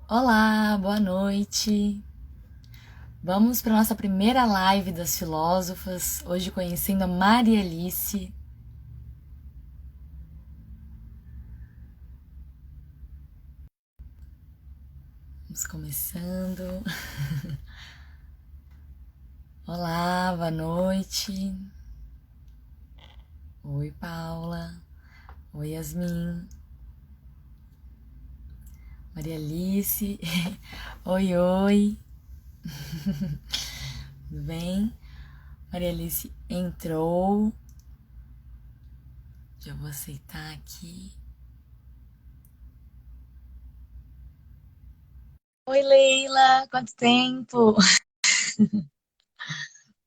Olá, boa noite. Vamos para nossa primeira live das filósofas, hoje conhecendo a Maria Alice. Vamos começando. Olá, boa noite. Oi, Paula. Oi, Yasmin. Maria Alice. Oi, oi. Tudo bem? Maria Alice entrou. Já vou aceitar aqui. Oi, Leila. Quanto tempo?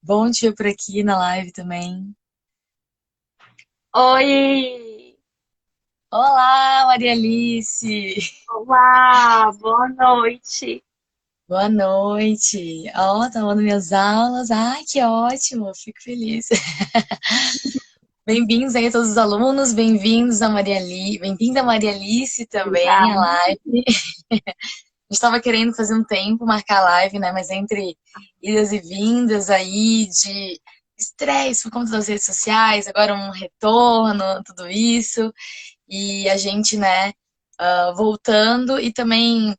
Bom te ver por aqui na live também. Oi! Olá, Maria Alice. Olá, boa noite. Boa noite. Ó, tá dando minhas aulas. Ai, que ótimo. Fico feliz. Bem-vindos aí a todos os alunos. Bem-vindos a Maria Alice. Bem-vinda a Maria Alice também à Obrigada. live. A gente estava querendo fazer um tempo, marcar a live, né? Mas entre idas e vindas aí de estresse por conta das redes sociais, agora um retorno, tudo isso. E a gente, né, voltando e também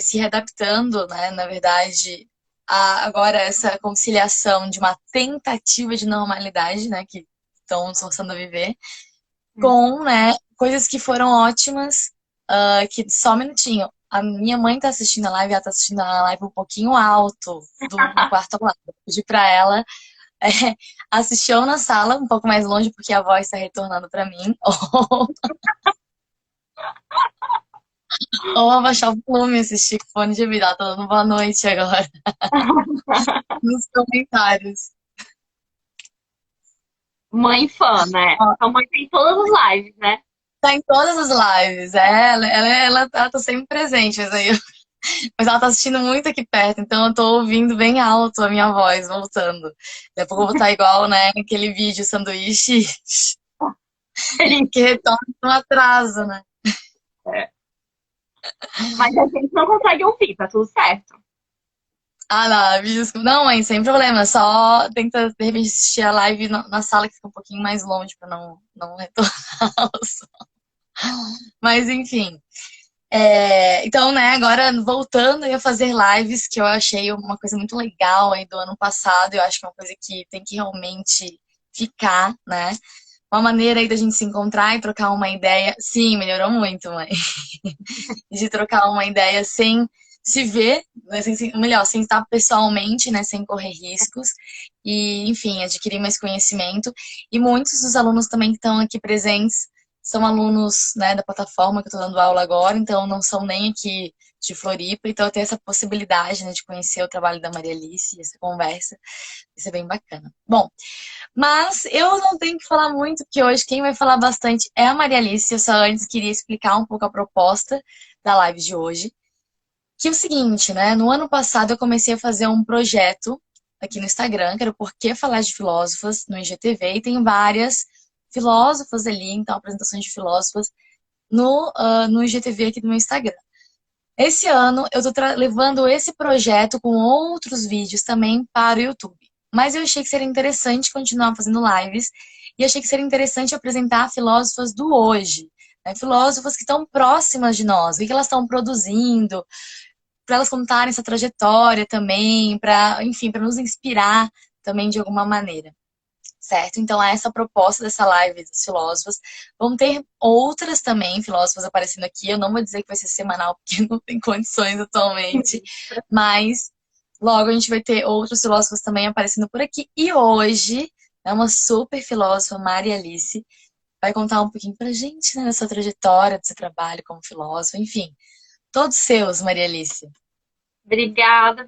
se readaptando, né, na verdade, a agora essa conciliação de uma tentativa de normalidade, né, que estão nos forçando a viver, com, né, coisas que foram ótimas, que só um minutinho. A minha mãe tá assistindo a live, ela tá assistindo a live um pouquinho alto no quarto ao lado. Eu pedi pra ela é, assistir ou na sala, um pouco mais longe, porque a voz tá retornando pra mim, ou abaixar o volume, assistir com fone de ouvido. Ela tá dando boa noite agora nos comentários. Mãe fã, né? Ó, A mãe tem todas as lives, né? tá em todas as lives, ela tá sempre presente, mas ela tá assistindo muito aqui perto, então eu tô ouvindo bem alto a minha voz voltando. Daqui a pouco eu vou estar igual, né, aquele vídeo sanduíche Ele, que retorna no atraso, né? é, mas a gente não consegue ouvir, tá tudo certo. Ah, não, desculpa. Não, mãe, sem problema. Só tenta, de repente, assistir a live na sala que fica um pouquinho mais longe pra não retornar o som. Mas, enfim. Então, né, agora voltando a fazer lives, que eu achei uma coisa muito legal aí do ano passado, eu acho que é uma coisa que tem que realmente ficar, né? Uma maneira aí da gente se encontrar e trocar uma ideia. Sim, melhorou muito, mãe. De trocar uma ideia sem se ver, né, melhor, sem estar pessoalmente, né, sem correr riscos e, enfim, adquirir mais conhecimento. E muitos dos alunos também que estão aqui presentes são alunos, né, da plataforma que eu estou dando aula agora, então não são nem aqui de Floripa, então eu tenho essa possibilidade, né, de conhecer o trabalho da Maria Alice, essa conversa, isso é bem bacana. Bom, mas eu não tenho que falar muito, porque hoje quem vai falar bastante é a Maria Alice. Eu só antes queria explicar um pouco a proposta da live de hoje. Que é o seguinte, né? No ano passado eu comecei a fazer um projeto aqui no Instagram, que era o Por que Falar de Filósofas, no IGTV, e tem várias filósofas ali, então apresentações de filósofas no IGTV aqui do meu Instagram. Esse ano eu tô levando esse projeto com outros vídeos também para o YouTube. Mas eu achei que seria interessante continuar fazendo lives e achei que seria interessante apresentar filósofas do hoje, né? Filósofas que estão próximas de nós, o que elas estão produzindo, para elas contarem essa trajetória também, para, enfim, para nos inspirar também de alguma maneira. Certo? Então, essa proposta dessa live dos filósofos. Vão ter outras também, filósofos aparecendo aqui. Eu não vou dizer que vai ser semanal, porque não tem condições atualmente. Mas logo a gente vai ter outros filósofos também aparecendo por aqui. E hoje, é uma super filósofa, Maria Alice, vai contar um pouquinho pra gente, né, dessa trajetória, do seu trabalho como filósofa, enfim. Todos seus, Maria Alice. Obrigada,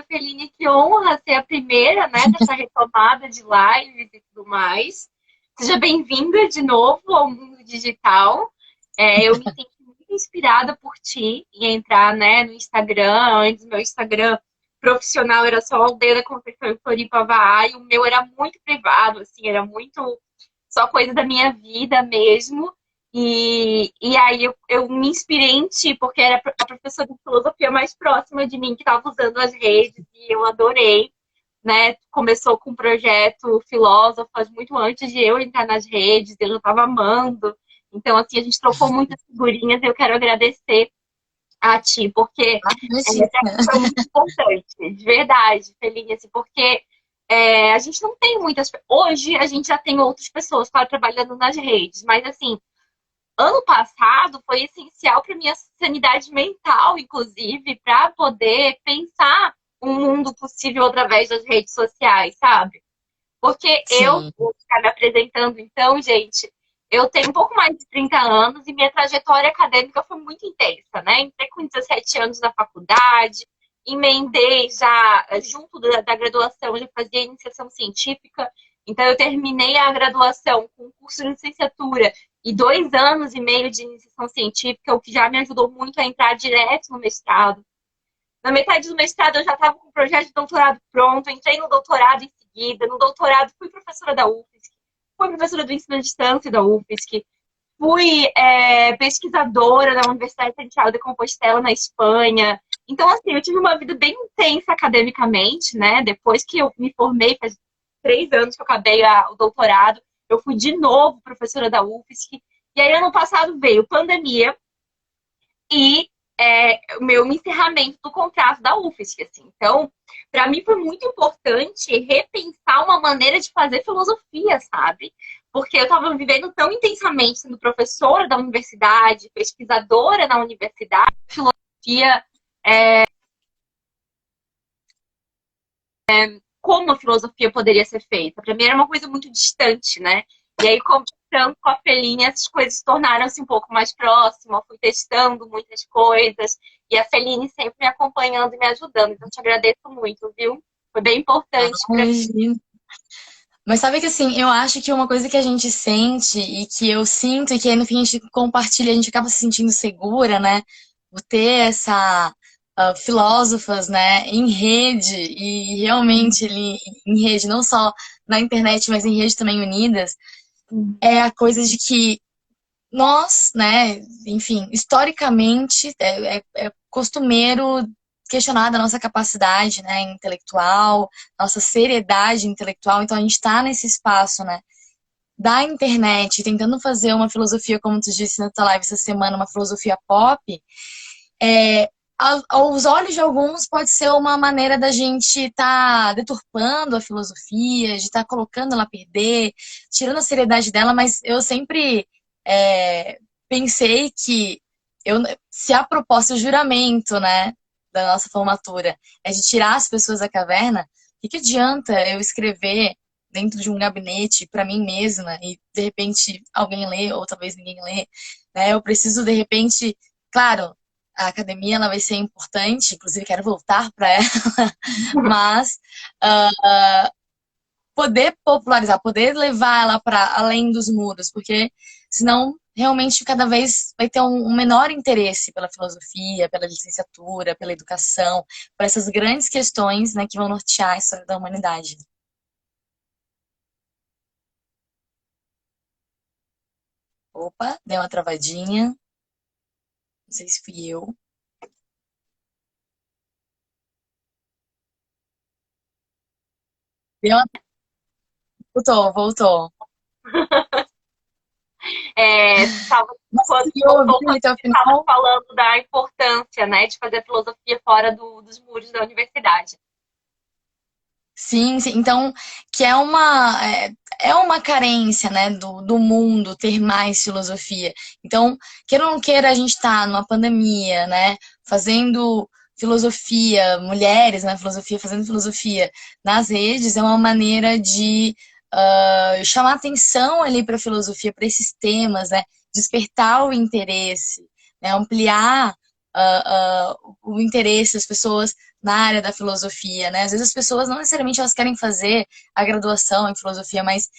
Feline. Que honra ser a primeira, né, dessa retomada de lives e tudo mais. Seja bem-vinda de novo ao mundo digital. Eu me senti muito inspirada por ti em entrar, né, no Instagram. Antes, meu Instagram profissional era só Aldeia da Conceição em Floripa, Havaí. E o meu era muito privado, assim, era muito só coisa da minha vida mesmo. E aí eu me inspirei em ti, porque era a professora de filosofia mais próxima de mim que estava usando as redes, e eu adorei, né? Começou com o projeto Filósofas muito antes de eu entrar nas redes, eu já estava amando. Então, assim, a gente trocou muitas figurinhas e eu quero agradecer a ti, porque Ah, imagina. foi muito importante, de verdade, Felinha, assim, porque a gente não tem muitas. Hoje a gente já tem outras pessoas para trabalhando nas redes, mas assim, ano passado foi essencial para minha sanidade mental, inclusive, para poder pensar um mundo possível através das redes sociais, sabe? Porque eu Sim. vou ficar me apresentando, então, gente, eu tenho um pouco mais de 30 anos e minha trajetória acadêmica foi muito intensa, né? Entrei com 17 anos na faculdade, emendei já, junto da graduação, já fazia iniciação científica, então eu terminei a graduação com um curso de licenciatura e 2 anos e meio de iniciação científica, o que já me ajudou muito a entrar direto no mestrado. Na metade do mestrado eu já estava com o projeto de doutorado pronto, entrei no doutorado em seguida. No doutorado fui professora da UFSC, fui professora do ensino à distância da UFSC, fui pesquisadora da Universidade de Santiago de Compostela, na Espanha. Então, assim, eu tive uma vida bem intensa academicamente, né? Depois que eu me formei, faz 3 anos que eu acabei o doutorado, eu fui de novo professora da UFSC. E aí, ano passado veio pandemia, e o meu encerramento do contrato da UFSC, assim. Então, para mim foi muito importante repensar uma maneira de fazer filosofia, sabe? Porque eu estava vivendo tão intensamente sendo professora da universidade, pesquisadora na universidade, filosofia, como a filosofia poderia ser feita. Para mim era uma coisa muito distante, né? E aí, conversando com a Feline, essas coisas tornaram-se um pouco mais próximas. Eu fui testando muitas coisas. E a Feline sempre me acompanhando e me ajudando. Então, te agradeço muito, viu? Foi bem Ah, importante para mim. imagina. Mas sabe que assim, eu acho que uma coisa que a gente sente e que eu sinto e que aí no fim a gente compartilha, a gente acaba se sentindo segura, né? Por ter essa filósofas, né, em rede e realmente ali em rede, não só na internet, mas em rede também unidas, é a coisa de que nós, né, enfim, historicamente é costumeiro questionar da nossa capacidade, né, intelectual, nossa seriedade intelectual. Então a gente está nesse espaço, né, da internet, tentando fazer uma filosofia, como tu disse na tua live essa semana, uma filosofia pop. é, Aos olhos de alguns pode ser uma maneira da gente estar deturpando a filosofia, de estar colocando ela a perder, tirando a seriedade dela, mas eu sempre pensei que eu, se a proposta, o juramento, né, da nossa formatura é de tirar as pessoas da caverna, o que adianta eu escrever dentro de um gabinete para mim mesma e de repente alguém lê ou talvez ninguém lê, né? Eu preciso de repente, claro, a academia ela vai ser importante, inclusive quero voltar para ela, mas poder popularizar, poder levar ela para além dos muros, porque senão realmente cada vez vai ter um menor interesse pela filosofia, pela licenciatura, pela educação, por essas grandes questões, né, que vão nortear a história da humanidade. Opa, deu uma travadinha, não sei se fui eu. Deu uma... Voltou, voltou. Você Quando conseguiu voltou, ouvir quando até o você estava final? falando da importância, né, de fazer filosofia fora dos muros da universidade. Sim, sim. Então, que é uma carência, né, do mundo ter mais filosofia. Então, queira ou não queira, a gente está numa pandemia, né, fazendo filosofia, mulheres na filosofia, fazendo filosofia nas redes, é uma maneira de chamar atenção ali para a filosofia, para esses temas, né, despertar o interesse, né, ampliar o interesse das pessoas na área da filosofia, né? Às vezes as pessoas não necessariamente elas querem fazer a graduação em filosofia, mas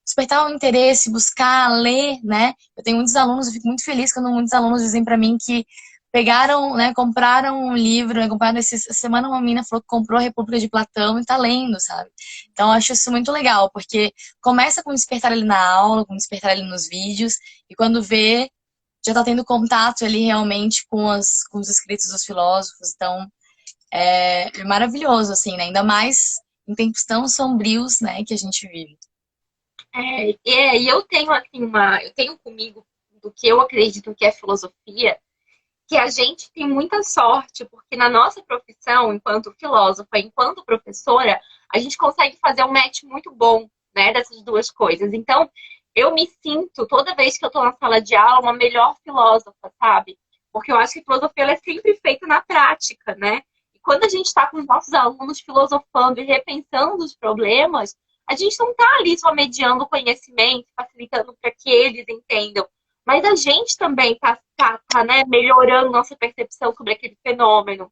despertar o interesse, buscar ler, né? Eu tenho muitos alunos, eu fico muito feliz quando muitos alunos dizem para mim que pegaram, né, compraram um livro, né, compraram essa semana uma menina falou que comprou a República de Platão e tá lendo, sabe? Então eu acho isso muito legal, porque começa com despertar ele na aula, com despertar ele nos vídeos, e quando vê, já tá tendo contato ali realmente com os escritos dos filósofos, então é maravilhoso, assim, né? Ainda mais em tempos tão sombrios, né, que a gente vive. E eu tenho assim eu tenho comigo do que eu acredito que é filosofia, que a gente tem muita sorte, porque na nossa profissão, enquanto filósofa, enquanto professora, a gente consegue fazer um match muito bom, né, dessas duas coisas. Então, eu me sinto, toda vez que eu estou na sala de aula, uma melhor filósofa, sabe? Porque eu acho que a filosofia ela é sempre feita na prática, né? E quando a gente está com os nossos alunos filosofando e repensando os problemas, a gente não está ali só mediando o conhecimento, facilitando para que eles entendam. Mas a gente também tá, né, melhorando nossa percepção sobre aquele fenômeno,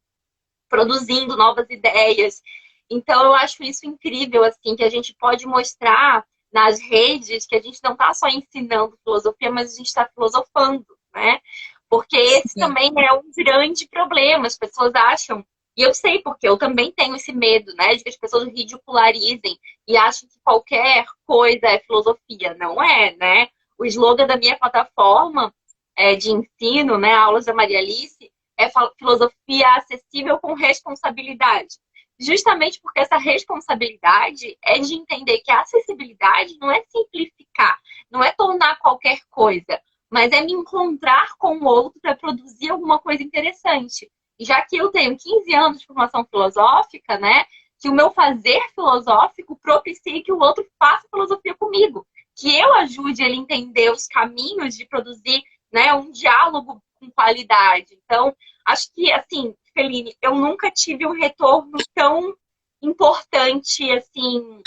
produzindo novas ideias. Então, eu acho isso incrível, assim, que a gente pode mostrar nas redes que a gente não está só ensinando filosofia, mas a gente está filosofando, né? Porque esse Sim. também é um grande problema. As pessoas acham, e eu sei porque eu também tenho esse medo, né? De que as pessoas ridicularizem e achem que qualquer coisa é filosofia. Não é, né? O slogan da minha plataforma de ensino, né? Aulas da Maria Alice, é filosofia acessível com responsabilidade. Justamente porque essa responsabilidade é de entender que a acessibilidade não é simplificar, não é tornar qualquer coisa, mas é me encontrar com o outro para produzir alguma coisa interessante. E já que eu tenho 15 anos de formação filosófica, né, que o meu fazer filosófico propicie que o outro faça filosofia comigo, que eu ajude ele a entender os caminhos de produzir, né, um diálogo com qualidade. Então, acho que, assim, Feline, eu nunca tive um retorno tão importante, assim,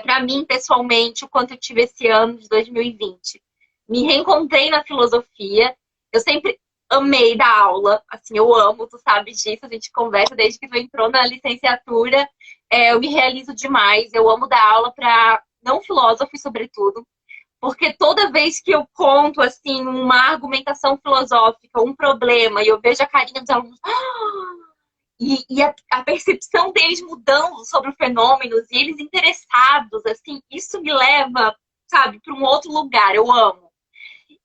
para mim, pessoalmente, o quanto eu tive esse ano de 2020. Me reencontrei na filosofia. Eu sempre amei dar aula. Assim, eu amo, tu sabe disso. A gente conversa desde que tu entrou na licenciatura. Eu me realizo demais. Eu amo dar aula para não filósofos, sobretudo. Porque toda vez que eu conto, assim, uma argumentação filosófica, um problema, e eu vejo a carinha dos alunos, e a percepção deles mudando sobre o fenômeno, e eles interessados, assim, isso me leva, sabe, para um outro lugar, eu amo.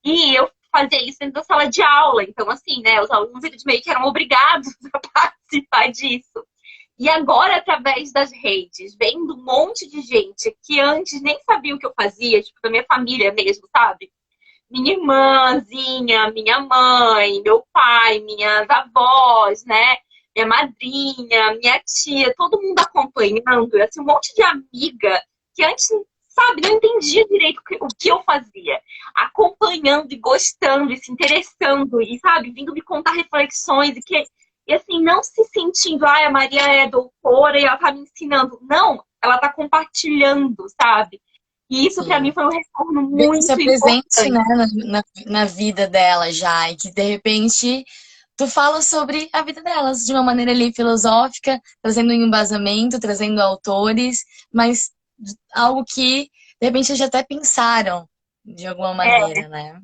E eu fazia isso dentro da sala de aula, então, assim, né, os alunos, eles meio que eram obrigados a participar disso. E agora, através das redes, vendo um monte de gente que antes nem sabia o que eu fazia, tipo, da minha família mesmo, sabe? Minha irmãzinha, minha mãe, meu pai, minhas avós, né? Minha madrinha, minha tia, todo mundo acompanhando, assim, um monte de amiga que antes, sabe, não entendia direito o que eu fazia. Acompanhando e gostando e se interessando e, sabe, vindo me contar reflexões e assim, não se sentindo, a Maria é doutora e ela tá me ensinando. Não, ela tá compartilhando, sabe? E isso para mim Sim. foi um retorno Ver que isso é muito presente, importante. né, na vida dela já, e que de repente tu fala sobre a vida delas de uma maneira ali filosófica, trazendo um embasamento, trazendo autores, mas algo que de repente eles já até pensaram de alguma É, maneira, né?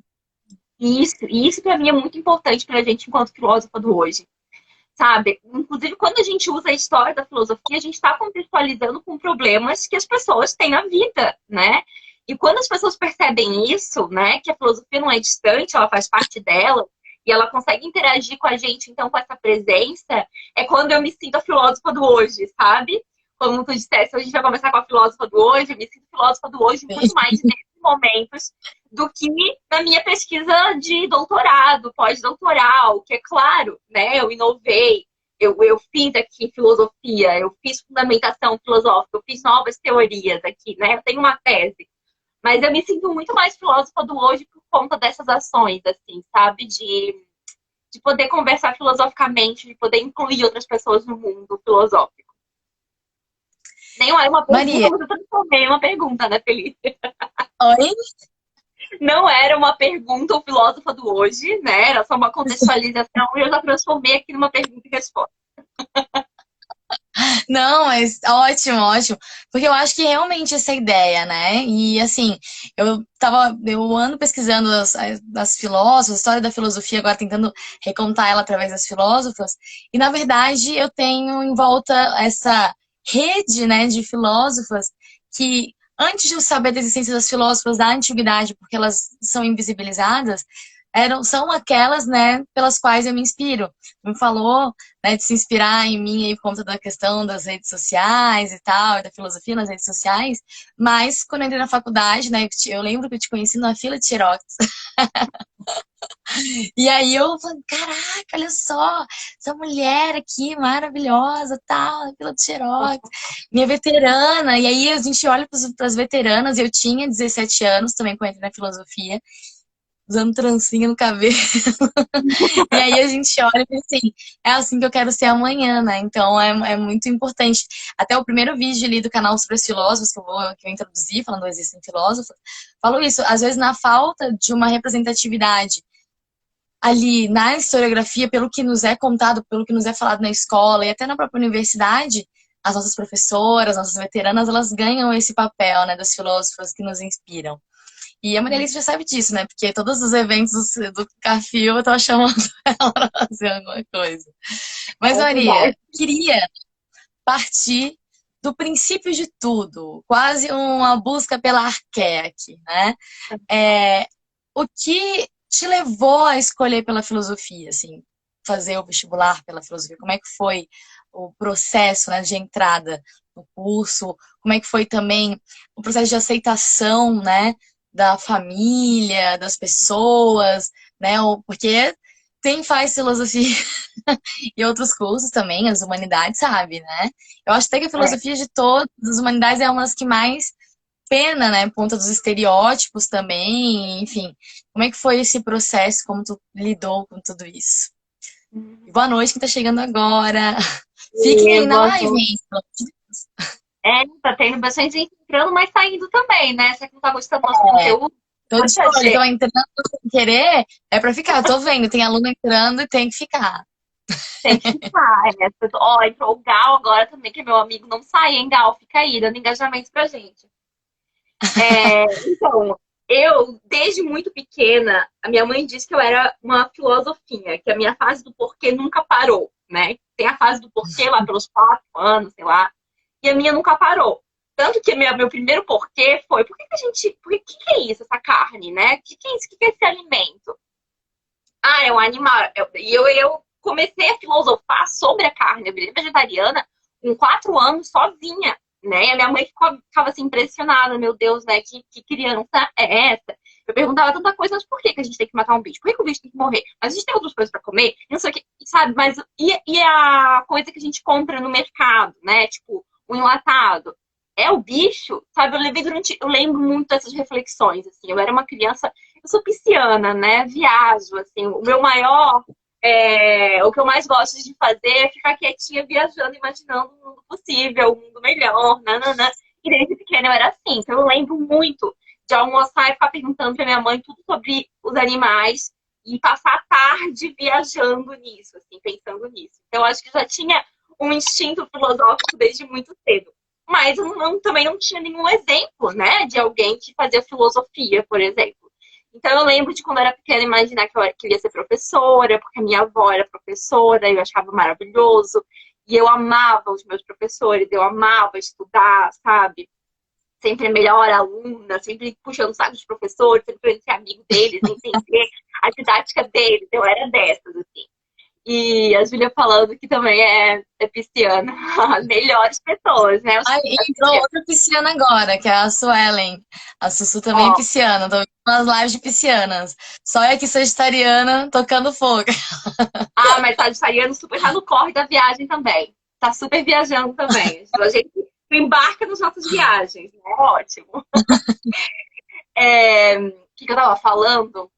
e isso para mim é muito importante para a gente enquanto filósofa do hoje, sabe? Inclusive, quando a gente usa a história da filosofia, a gente está contextualizando com problemas que as pessoas têm na vida, né? E quando as pessoas percebem isso, né, que a filosofia não é distante, ela faz parte dela, e ela consegue interagir com a gente, então, com essa presença, é quando eu me sinto a filósofa do hoje, sabe? Como tu disseste, hoje a gente vai conversar com a filósofa do hoje, eu me sinto filósofa do hoje muito mais nesses momentos do que na minha pesquisa de doutorado, pós-doutoral, que é claro, né, eu inovei, eu fiz aqui filosofia, eu fiz fundamentação filosófica, eu fiz novas teorias aqui, né, eu tenho uma tese, mas eu me sinto muito mais filósofa do hoje por conta dessas ações, assim, sabe, de poder conversar filosoficamente, de poder incluir outras pessoas no mundo filosófico. Nem era uma pergunta, Maria, mas eu transformei em uma pergunta, né, Felipe? oi? Não era uma pergunta o filósofa do hoje, né? Era só uma contextualização e eu já transformei aqui numa pergunta e resposta. Não, mas ótimo, ótimo. Porque eu acho que realmente essa é a ideia, né? E assim, eu ando pesquisando as filósofas, a história da filosofia, agora tentando recontar ela através das filósofas. E na verdade eu tenho em volta essa rede, né, de filósofas que antes de eu saber da existência das filósofas da antiguidade, porque elas são invisibilizadas, são aquelas, né, pelas quais eu me inspiro. Me falou, né, de se inspirar em mim aí por conta da questão das redes sociais e tal, da filosofia nas redes sociais, mas quando eu entrei na faculdade, né, eu lembro que eu te conheci na fila de Xerox, e aí eu falei, caraca, olha só, essa mulher aqui maravilhosa, tal, na fila de Xerox, minha veterana, e aí a gente olha para as veteranas, eu tinha 17 anos também quando eu entrei na filosofia, usando trancinha no cabelo. E aí a gente olha e pensa assim, é assim que eu quero ser amanhã, né? Então é muito importante. Até o primeiro vídeo ali do canal sobre os filósofos que eu introduzi, falando existem filósofos, falou isso. Às vezes, na falta de uma representatividade ali na historiografia, pelo que nos é contado, pelo que nos é falado na escola e até na própria universidade, as nossas professoras, as nossas veteranas, elas ganham esse papel, né, das filósofas que nos inspiram. E a Maria Alice já sabe disso, né? Porque todos os eventos do Cafio eu tô chamando ela pra fazer alguma coisa. Mas, É Maria, verdade. queria partir do princípio de tudo, quase uma busca pela arqué aqui, né? É, o que te levou a escolher pela filosofia, assim, fazer o vestibular pela filosofia? Como é que foi o processo, né, de entrada no curso? Como é que foi também o processo de aceitação, né, da família, das pessoas, né? Porque quem faz filosofia e outros cursos também, as humanidades, sabe, né? Eu acho até que a É. filosofia de todas as humanidades é uma das que mais pena, né? Por conta dos estereótipos também, enfim. Como é que foi esse processo? Como tu lidou com tudo isso? E boa noite, quem tá chegando agora. Fiquem E aí na live, hein? tá tendo bastante gente entrando, mas saindo também, né? Você que não tá gostando do nosso conteúdo, Tô de poxa, olho, tô gente, entrando sem querer, é pra ficar. Eu tô vendo, tem aluno entrando e tem que ficar. tem que ficar. Ó, entrou o Gal agora também, que é meu amigo. Não sai, hein, Gal? Fica aí, dando engajamento pra gente. Então, eu, desde muito pequena, a minha mãe disse que eu era uma filosofinha, que a minha fase do porquê nunca parou, né? Tem a fase do porquê lá pelos 4 anos, sei lá, e a minha nunca parou. Tanto que meu primeiro porquê foi, por que que a gente, que é isso, essa carne, né? Que é isso? Que é esse alimento? Ah, é um animal. E eu comecei a filosofar sobre a carne. Eu virei vegetariana com 4 anos sozinha, né? E a minha mãe ficava assim impressionada, meu Deus, né? Que criança é essa? Eu perguntava tanta coisa, mas por que que a gente tem que matar um bicho? Por que que o bicho tem que morrer? Mas a gente tem outras coisas para comer? Não sei o que, sabe? Mas e a coisa que a gente compra no mercado, né? Tipo, o enlatado. É o bicho, sabe? Eu lembro muito dessas reflexões, assim. Eu era uma criança, eu sou pisciana, né? Viajo, assim. O que eu mais gosto de fazer é ficar quietinha, viajando, imaginando um mundo possível, um mundo melhor, nananã. E desde pequena eu era assim. Então eu lembro muito de almoçar e ficar perguntando pra minha mãe tudo sobre os animais e passar a tarde viajando nisso, assim, pensando nisso. Então eu acho que já tinha um instinto filosófico desde muito cedo. Mas eu também não tinha nenhum exemplo, né, de alguém que fazia filosofia, por exemplo. Então eu lembro de quando eu era pequena imaginar que eu queria ser professora, porque a minha avó era professora, e eu achava maravilhoso. E eu amava os meus professores, eu amava estudar, sabe? Sempre a melhor aluna, sempre puxando o saco dos professores, sempre querendo ser amigo deles, entender a didática deles. Eu era dessas, assim. E a Júlia falando que também é pisciana. As melhores pessoas, né? Ai, As entrou piscianas. outra pisciana agora, que é a Suelen. A Sussu também é Ó, pisciana. Tô vendo umas lives de piscianas. Só é que sagitariana tocando fogo. mas Sagitariano super tá no corre da viagem também. Tá super viajando também. A gente embarca nas nossas viagens, né? Ótimo. O que eu tava falando?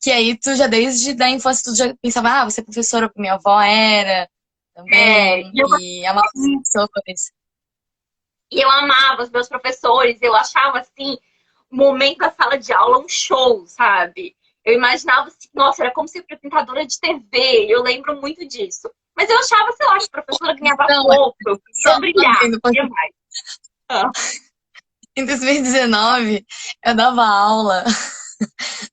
Que aí tu já desde da infância tu já pensava, ah, você é professora, porque minha avó era É, também, e amava as pessoas. e eu amava os meus professores, eu achava assim, o momento da sala de aula um show, sabe? Eu imaginava assim, nossa, era como ser apresentadora de TV, eu lembro muito disso. Mas eu achava, sei lá, que a professora ganhava Não, pouco, eu só queria brilhar, adendo, eu queria mais. Ah, em 2019, eu dava aula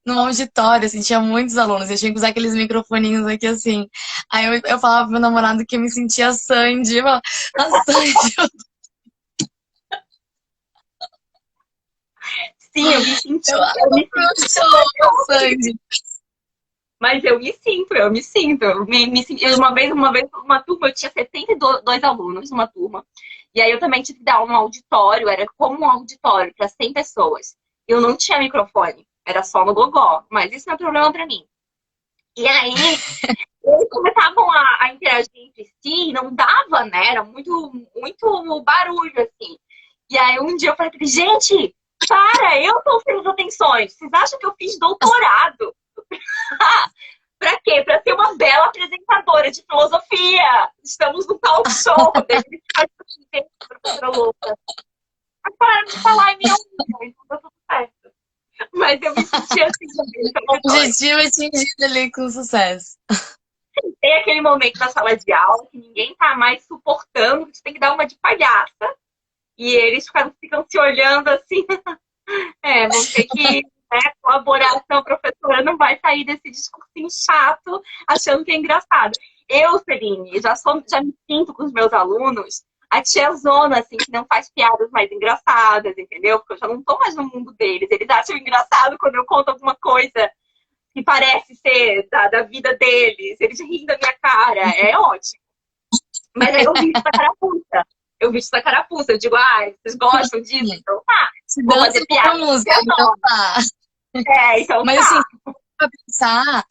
num auditório, assim, tinha muitos alunos, eu tinha que usar aqueles microfoninhos aqui, assim. Aí eu falava pro meu namorado que eu me sentia Sandy, eu falava, a Sandy, sim, eu me senti, eu eu amo me pro meu senti show, a Sandy. mas eu me sinto. Uma turma, eu tinha 72 alunos numa turma. E aí eu também tive que dar um auditório, era como um auditório para 100 pessoas. Eu não tinha microfone, era só no gogó, mas isso não é problema para mim. E aí, eles começavam a interagir entre si e não dava, né? Era muito barulho, assim. E aí um dia eu falei pra ele, gente, para, eu tô sendo atenções. Vocês acham que eu fiz doutorado? Pra quê? Pra ser uma bela apresentadora de filosofia. Estamos no talk show. Deve ficar professora louca. Mas pararam de falar e me ouviram, então deu tudo certo. Mas eu me senti assim também, Objetivo atingido ali com sucesso. tem aquele momento na sala de aula que ninguém tá mais suportando, que você tem que dar uma de palhaça. E eles ficam se olhando assim. Vão ter que, né, colaboração, a professora não vai sair desse discursinho chato achando que é engraçado. Eu, Celine, já me sinto com os meus alunos a tiazona, assim, que não faz piadas mais engraçadas, entendeu? Porque eu já não tô mais no mundo deles. Eles acham engraçado quando eu conto alguma coisa que parece ser da vida deles. Eles riem da minha cara. É ótimo. Mas aí eu visto da carapuça. Eu digo, vocês gostam disso? Então tá. Se Vou dança fazer com a piada. música, então tá. Então Mas assim, tá. pra pensar,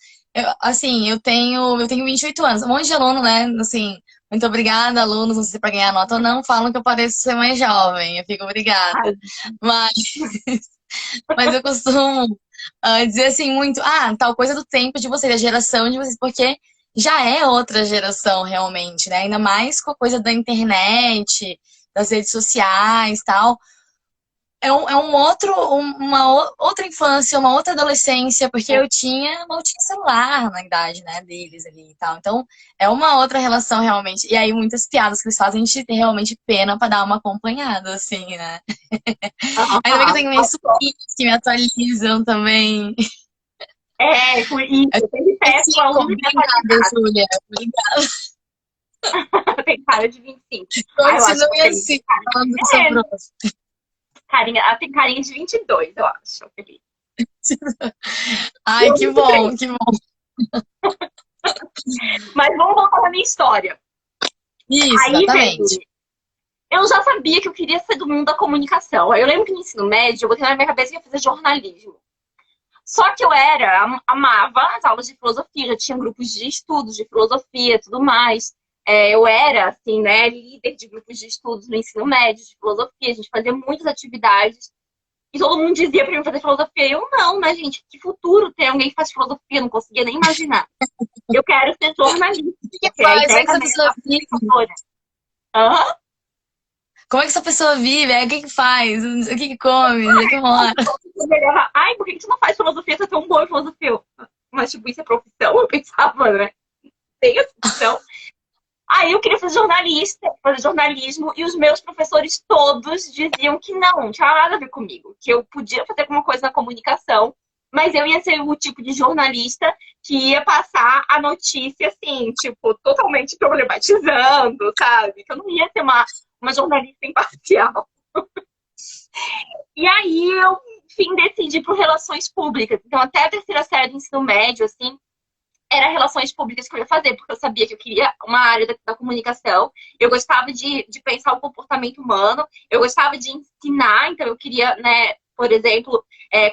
assim, eu tenho 28 anos, um monte de aluno, né? Assim, muito obrigada, alunos, não sei se é pra ganhar nota ou não, falam que eu pareço ser mais jovem. Eu fico obrigada. Mas, mas eu costumo dizer assim muito, tal coisa do tempo de vocês, da geração de vocês, porque já é outra geração realmente, né? Ainda mais com a coisa da internet, das redes sociais e tal. Uma outra infância, uma outra adolescência, porque eu tinha celular na idade, né, deles ali e tal. Então, é uma outra relação realmente. E aí, muitas piadas que eles fazem, a gente tem realmente pena pra dar uma acompanhada, assim, né? Ainda bem que eu tenho meus sobrinhos que me atualizam também. Por isso. Eu Eu sempre peço o aluno me obrigada, atualizar. Júlia. Obrigada. Tem cara de 25. Eu acho que Continue tem assim, falando do seu próximo. carinha. Ela tem carinha de 22, eu acho, Felipe. Ai, Eu, que 23. bom, que bom. Mas vamos voltar na minha história. Isso, Aí, exatamente. velho, eu já sabia que eu queria ser do mundo da comunicação. Aí eu lembro que no ensino médio, eu botei na minha cabeça que ia fazer jornalismo. Só que amava as aulas de filosofia, já tinha grupos de estudos de filosofia e tudo mais. Eu era, assim, né, líder de grupos de estudos no ensino médio de filosofia, a gente fazia muitas atividades. E todo mundo dizia pra mim fazer filosofia. Eu não, né, gente? Que futuro ter alguém que faz filosofia? Eu não conseguia nem imaginar. Eu quero ser jornalista, O que porque a faz? Como é ideia que da essa minha pessoa vive? professora. Aham. Como é que essa pessoa vive? O que que faz? O que que come? Onde é que mora? Ai, por que você não faz filosofia? Você é tão boa em filosofia. Mas, tipo, isso é profissão? Eu pensava, né? Tem essa profissão. Aí eu queria fazer jornalista, fazer jornalismo, e os meus professores todos diziam que não tinha nada a ver comigo, que eu podia fazer alguma coisa na comunicação, mas eu ia ser o tipo de jornalista que ia passar a notícia, assim, tipo, totalmente problematizando, sabe? Que eu não ia ser uma jornalista imparcial. E aí eu, enfim, decidi por relações públicas. Então, até a terceira série do ensino médio, assim, era relações públicas que eu ia fazer, porque eu sabia que eu queria uma área da comunicação. Eu gostava de pensar o comportamento humano, eu gostava de ensinar, então eu queria, né, por exemplo,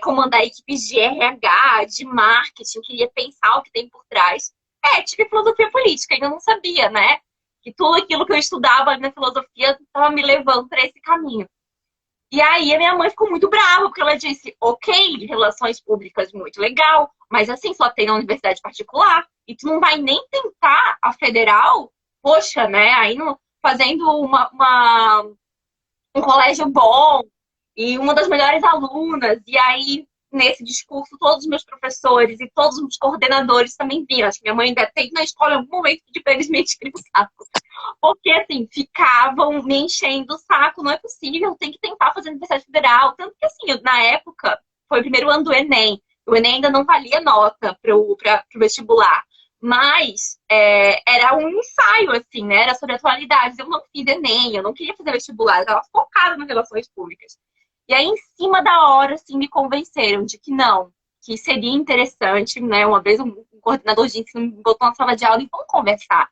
comandar equipes de RH, de marketing, queria pensar o que tem por trás. Tive filosofia política, ainda não sabia, né? Que tudo aquilo que eu estudava na filosofia estava me levando para esse caminho. E aí a minha mãe ficou muito brava, porque ela disse, ok, relações públicas muito legal, mas assim, só tem na universidade particular, e tu não vai nem tentar a federal, poxa, né? Aí fazendo um colégio bom, e uma das melhores alunas, e aí nesse discurso, todos os meus professores e todos os coordenadores também viram. Acho que minha mãe ainda tem na escola em algum momento pedir pra eles me encherem o saco. Porque, assim, ficavam me enchendo o saco. Não é possível, tem que tentar fazer Universidade Federal. Tanto que, assim, na época, foi o primeiro ano do Enem. O Enem ainda não valia nota pro vestibular. Mas era um ensaio, assim, né? Era sobre atualidades. Eu não fiz Enem, eu não queria fazer vestibular. Eu estava focada nas relações públicas. E aí, em cima da hora, assim, me convenceram de que não, que seria interessante, né? Uma vez um coordenador de ensino me botou na sala de aula e vamos conversar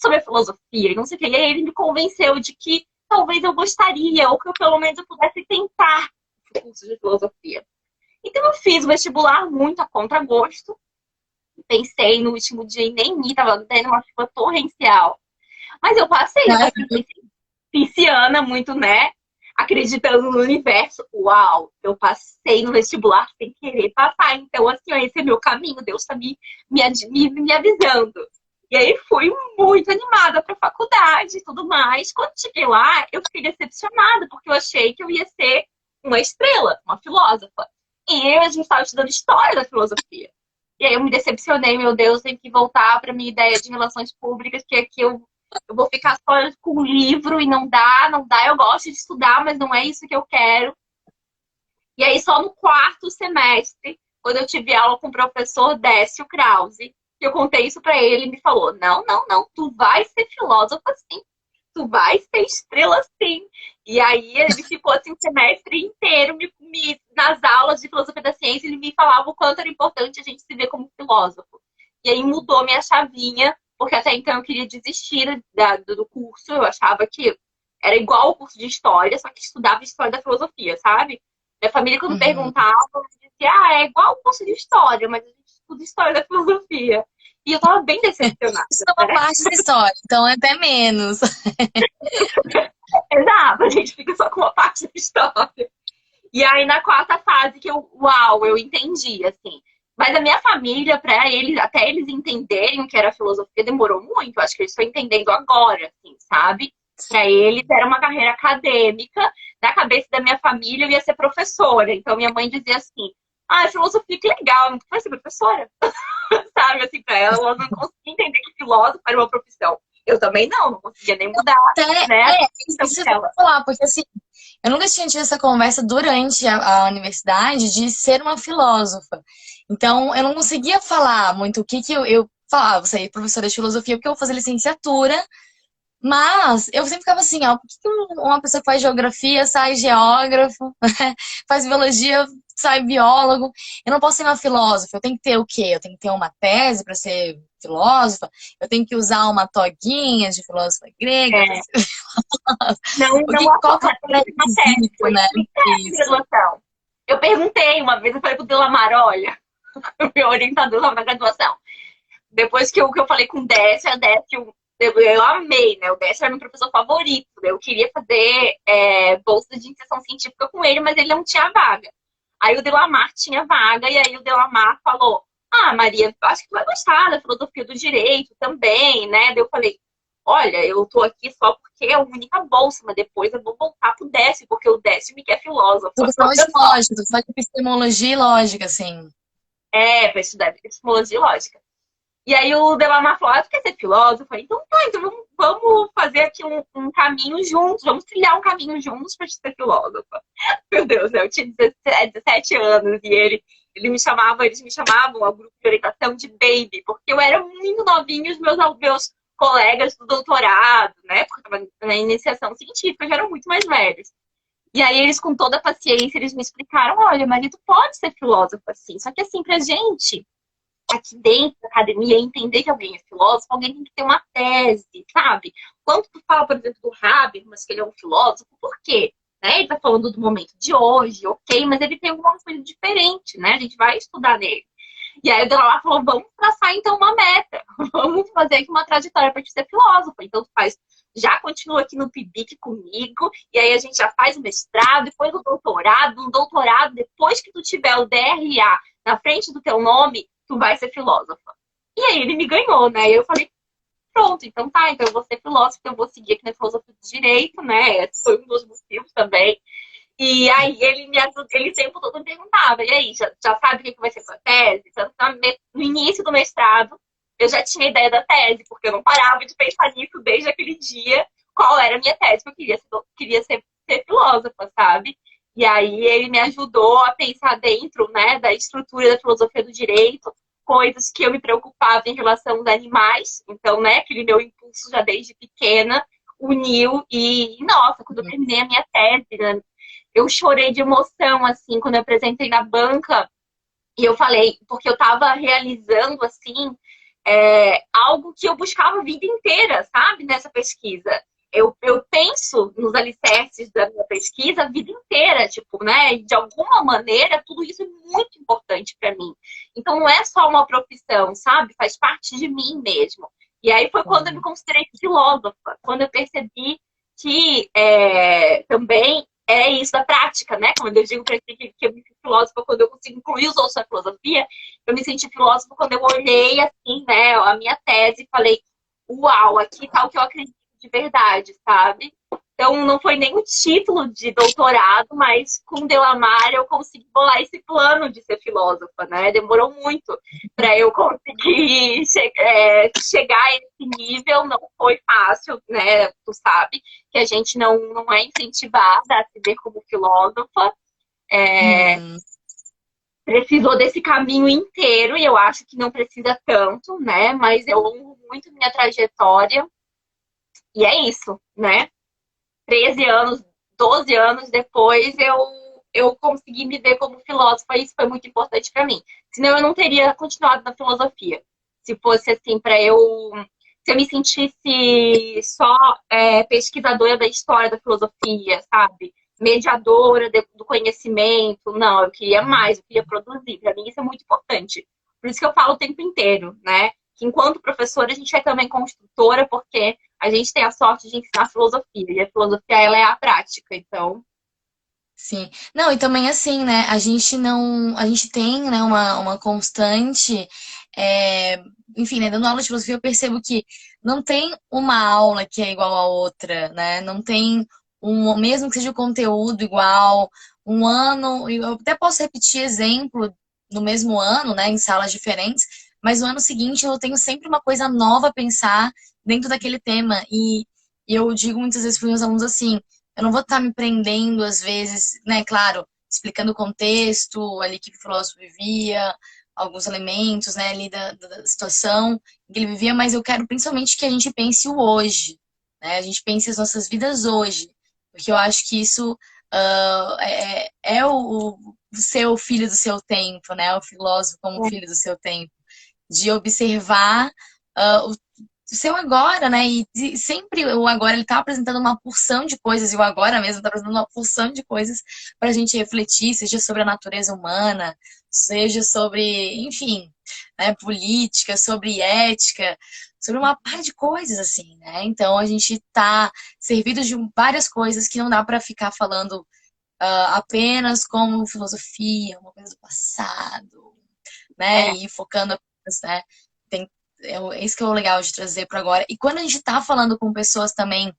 sobre a filosofia e não sei o que. E aí ele me convenceu de que talvez eu gostaria, ou que eu pelo menos eu pudesse tentar o curso de filosofia. Então eu fiz o vestibular muito a contragosto. Pensei no último dia em nem ir, tava tendo uma chuva torrencial. Mas eu passei, eu Né? passei pisciana muito, né? Acreditando no universo. Uau, eu passei no vestibular sem querer passar. Então, assim, esse é meu caminho. Deus tá me avisando. E aí fui muito animada para a faculdade e tudo mais. Quando cheguei lá, eu fiquei decepcionada, porque eu achei que eu ia ser uma estrela, uma filósofa. E a gente estava estudando história da filosofia. E aí eu me decepcionei, meu Deus, tenho que voltar para minha ideia de relações públicas, que aqui eu vou ficar só com o livro e não dá, não dá. Eu gosto de estudar, mas não é isso que eu quero. E aí, só no quarto semestre, quando eu tive aula com o professor Décio Krause, eu contei isso para ele, ele me falou: não, não, não, tu vai ser filósofa sim, tu vai ser estrela sim. E aí ele ficou assim o semestre inteiro nas aulas de filosofia da ciência, ele me falava o quanto era importante a gente se ver como filósofo. E aí mudou minha chavinha, porque até então eu queria desistir do curso, eu achava que era igual ao curso de história, só que estudava história da filosofia, sabe? Minha família, quando Uhum. perguntava, dizia: é igual o curso de história, mas a gente estuda história da filosofia. E eu tava bem decepcionada, Isso é uma né? parte da história, então é até menos. Exato, a gente fica só com uma parte da história. E aí, na quarta fase, que eu entendi, assim. Mas a minha família, para eles, até eles entenderem o que era filosofia, demorou muito. Eu acho que eles estão entendendo agora, assim, sabe? Para eles era uma carreira acadêmica. Na cabeça da minha família, eu ia ser professora. Então, minha mãe dizia assim: ah, filosofia, que legal, tu vai ser professora? Sabe, assim, para ela não conseguia entender que filósofo era uma profissão. Eu também não conseguia nem mudar, Até, né, a profissão isso que eu dela. vou falar, porque assim, eu nunca tinha tido essa conversa durante a universidade de ser uma filósofa. Então, eu não conseguia falar muito o que eu falava, você é professora de filosofia, porque eu vou fazer licenciatura, mas eu sempre ficava assim, ó, por que que uma pessoa que faz geografia sai geógrafo, faz biologia, sai biólogo? Eu não posso ser uma filósofa, eu tenho que ter o quê? Eu tenho que ter uma tese para ser filósofa, eu tenho que usar uma toguinha de filósofa grega para É, ser não, o não que, qual que é o uma tese, pré-requisito, foi né? isso de Isso. graduação. Eu perguntei uma vez, eu falei pro Delamar: olha, o meu orientador estava na graduação. Depois que eu falei com o Décio, eu amei, né? O Décio era meu professor favorito. Eu queria fazer bolsa de iniciação científica com ele, mas ele não tinha vaga. Aí o Delamar tinha vaga, e aí o Delamar falou: ah, Maria, acho que tu vai gostar da filosofia do direito também, né? Daí eu falei: olha, eu tô aqui só porque é a única bolsa, mas depois eu vou voltar pro Décio, porque o Décio me quer filósofa. São questões Olha de só. lógica, tu faz epistemologia e lógica, assim. Para estudar epistemologia e lógica. E aí o Delamar falou: ah, tu quer ser filósofo? Eu falei: então tá, então vamos fazer aqui um caminho juntos, vamos trilhar um caminho juntos pra ser filósofa. Meu Deus, né? Eu tinha 17 anos e eles me chamavam, ao grupo de orientação, de baby, porque eu era muito novinha, os meus colegas do doutorado, né? Porque eu estava na iniciação científica, já eram muito mais velhos. E aí eles, com toda a paciência, eles me explicaram: olha, Maria, tu pode ser filósofo assim, só que assim, pra gente aqui dentro da academia entender que alguém é filósofo, alguém tem que ter uma tese, sabe? Quando tu fala, por exemplo, do Habermas, que ele é um filósofo, por quê? Né? Ele tá falando do momento de hoje, ok, mas ele tem alguma coisa diferente, né? A gente vai estudar nele. E aí o Delamar falou: vamos traçar então uma meta, vamos fazer aqui uma trajetória para te ser filósofo. Então tu faz, já continua aqui no PIBIC comigo, e aí a gente já faz o mestrado, depois o doutorado, um doutorado, depois que tu tiver o DRA na frente do teu nome, tu vai ser filósofa. E aí ele me ganhou, né? E eu falei: pronto, então tá, então eu vou ser filósofa, eu vou seguir aqui na filosofia do direito, né? Esse foi um dos motivos também. E aí ele me ajudou, ele sempre todo me perguntava, e aí, já sabe o que vai ser sua tese? Então, no início do mestrado, eu já tinha ideia da tese, porque eu não parava de pensar nisso desde aquele dia, qual era a minha tese, que eu ser filósofa, sabe? E aí ele me ajudou a pensar dentro, né, da estrutura da filosofia do direito, coisas que eu me preocupava em relação aos animais, então, né, aquele meu impulso já desde pequena uniu e, nossa, quando eu terminei a minha tese, né, eu chorei de emoção, assim, quando eu apresentei na banca. E eu falei, porque eu estava realizando, assim, algo que eu buscava a vida inteira, sabe? Nessa pesquisa. Eu penso nos alicerces da minha pesquisa a vida inteira, tipo, né? De alguma maneira, tudo isso é muito importante para mim. Então, não é só uma profissão, sabe? Faz parte de mim mesmo. E aí foi quando eu me considerei filósofa, quando eu percebi que também é isso da prática, né? Quando eu digo para ti que eu me sinto filósofa quando eu consigo incluir os outros na filosofia, eu me senti filósofa quando eu olhei, assim, né, a minha tese e falei, uau, aqui tá o que eu acredito de verdade, sabe? Então, não foi nem o título de doutorado, mas com Delamare eu consegui bolar esse plano de ser filósofa, né? Demorou muito para eu conseguir chegar a esse nível, não foi fácil, né? Tu sabe que a gente não é incentivada a se ver como filósofa. Precisou desse caminho inteiro e eu acho que não precisa tanto, né? Mas eu honro muito minha trajetória e é isso, né? 13 anos, 12 anos depois, eu consegui me ver como filósofa e isso foi muito importante para mim. Senão eu não teria continuado na filosofia. Se fosse assim, para eu. Se eu me sentisse só pesquisadora da história da filosofia, sabe? Mediadora do conhecimento. Não, eu queria mais, eu queria produzir. Para mim isso é muito importante. Por isso que eu falo o tempo inteiro, né? Que enquanto professora, a gente é também construtora, porque a gente tem a sorte de ensinar filosofia, e a filosofia, ela é a prática, então... Sim. Não, e também assim, né? A gente não. A gente tem, né, uma constante. é, Enfim, né? Dando aula de filosofia, eu percebo que não tem uma aula que é igual a outra, né? Não tem mesmo que seja o conteúdo igual, um ano. Eu até posso repetir exemplo no mesmo ano, né? Em salas diferentes, mas no ano seguinte eu tenho sempre uma coisa nova a pensar dentro daquele tema. E eu digo muitas vezes para os meus alunos assim. Eu não vou estar me prendendo, às vezes, né? Claro, explicando o contexto ali que o filósofo vivia, alguns elementos, né, ali da situação em que ele vivia, mas eu quero principalmente que a gente pense o hoje, né? A gente pense as nossas vidas hoje, porque eu acho que isso é o ser o filho do seu tempo, né? O filósofo como filho do seu tempo, de observar o seu agora, né? E sempre o agora ele tá apresentando uma porção de coisas, e o agora mesmo tá apresentando uma porção de coisas para a gente refletir, seja sobre a natureza humana, seja sobre, enfim, né, política, sobre ética, sobre uma par de coisas, assim, né? Então a gente tá servido de várias coisas que não dá para ficar falando apenas como filosofia, uma coisa do passado, né? É, E focando apenas, né? Tem, isso que é o legal de trazer para agora. E quando a gente está falando com pessoas também,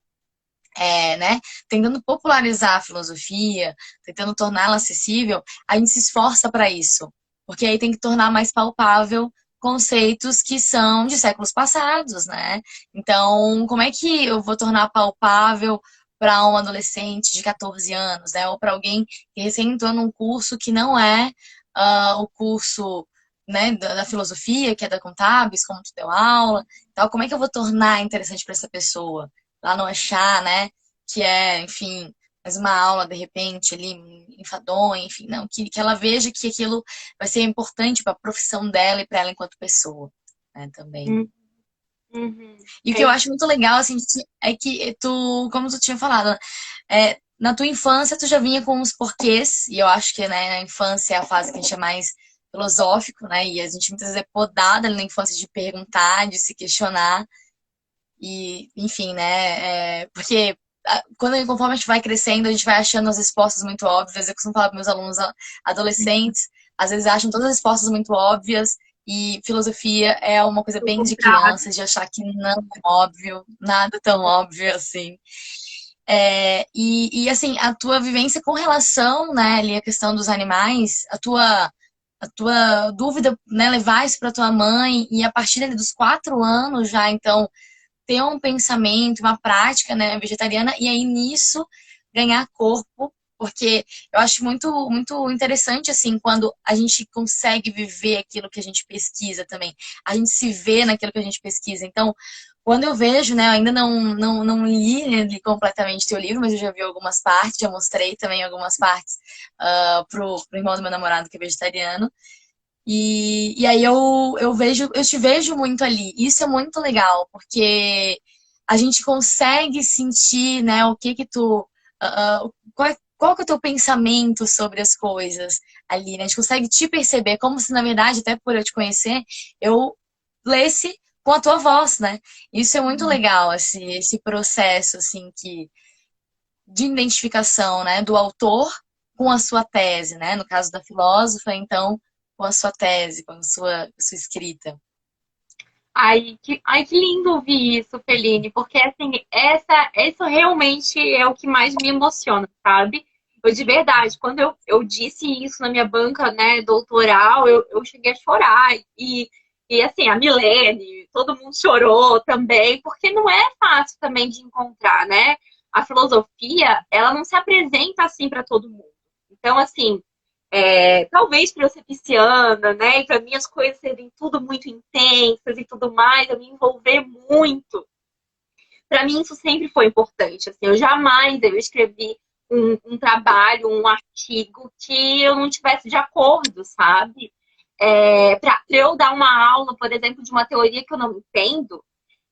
né, tentando popularizar a filosofia, tentando torná-la acessível, a gente se esforça para isso. Porque aí tem que tornar mais palpável conceitos que são de séculos passados, né? Então, como é que eu vou tornar palpável para um adolescente de 14 anos, né? Ou para alguém que recém entrou num curso que não é o curso, né, da filosofia, que é da Contábeis, como tu deu aula, tal, como é que eu vou tornar interessante para essa pessoa? Lá não achar, né, que é, enfim, mais uma aula de repente ali enfadonha, enfim, não, que ela veja que aquilo vai ser importante para a profissão dela e para ela enquanto pessoa, né, também. E o que é eu isso. acho muito legal, assim, é que tu, como tu tinha falado, na tua infância tu já vinha com os porquês, e eu acho que, né, na infância é a fase que a gente é mais filosófico, né, e a gente muitas vezes é podada ali na infância de perguntar, de se questionar, e, enfim, né, porque conforme a gente vai crescendo, a gente vai achando as respostas muito óbvias. Eu costumo falar para meus alunos adolescentes, às vezes acham todas as respostas muito óbvias, e filosofia é uma coisa O bem de contrário. criança, de achar que não é óbvio, nada tão óbvio assim. E assim, a tua vivência com relação, né, ali a questão dos animais, a tua dúvida, né, levar isso para tua mãe e a partir ali dos 4 anos já, então, ter um pensamento, uma prática, né, vegetariana e aí nisso ganhar corpo, porque eu acho muito, muito interessante, assim, quando a gente consegue viver aquilo que a gente pesquisa também. A gente se vê naquilo que a gente pesquisa. Então, quando eu vejo, né, eu ainda não li, né, li completamente teu livro, mas eu já vi algumas partes, já mostrei também algumas partes pro irmão do meu namorado que é vegetariano. E aí eu te vejo muito ali. Isso é muito legal, porque a gente consegue sentir, né, o que que tu, qual que é o teu pensamento sobre as coisas ali, né? A gente consegue te perceber, como se, na verdade, até por eu te conhecer, eu lesse com a tua voz, né? Isso é muito legal, esse processo, assim, de identificação, né, do autor com a sua tese, né? No caso da filósofa, então, com a sua tese, com a sua escrita. Ai, que lindo ouvir isso, Feline, porque assim, isso realmente é o que mais me emociona, sabe? Eu de verdade, quando eu disse isso na minha banca, né, doutoral, eu cheguei a chorar. E assim, a Milene, todo mundo chorou também, porque não é fácil também de encontrar, né? A filosofia, ela não se apresenta assim para todo mundo. Então, assim, talvez por eu ser pisciana, né? E para mim as coisas serem tudo muito intensas e tudo mais, eu me envolver muito. Para mim isso sempre foi importante. Assim, eu escrevi um trabalho, um artigo que eu não tivesse de acordo, sabe? Para eu dar uma aula, por exemplo, de uma teoria que eu não entendo,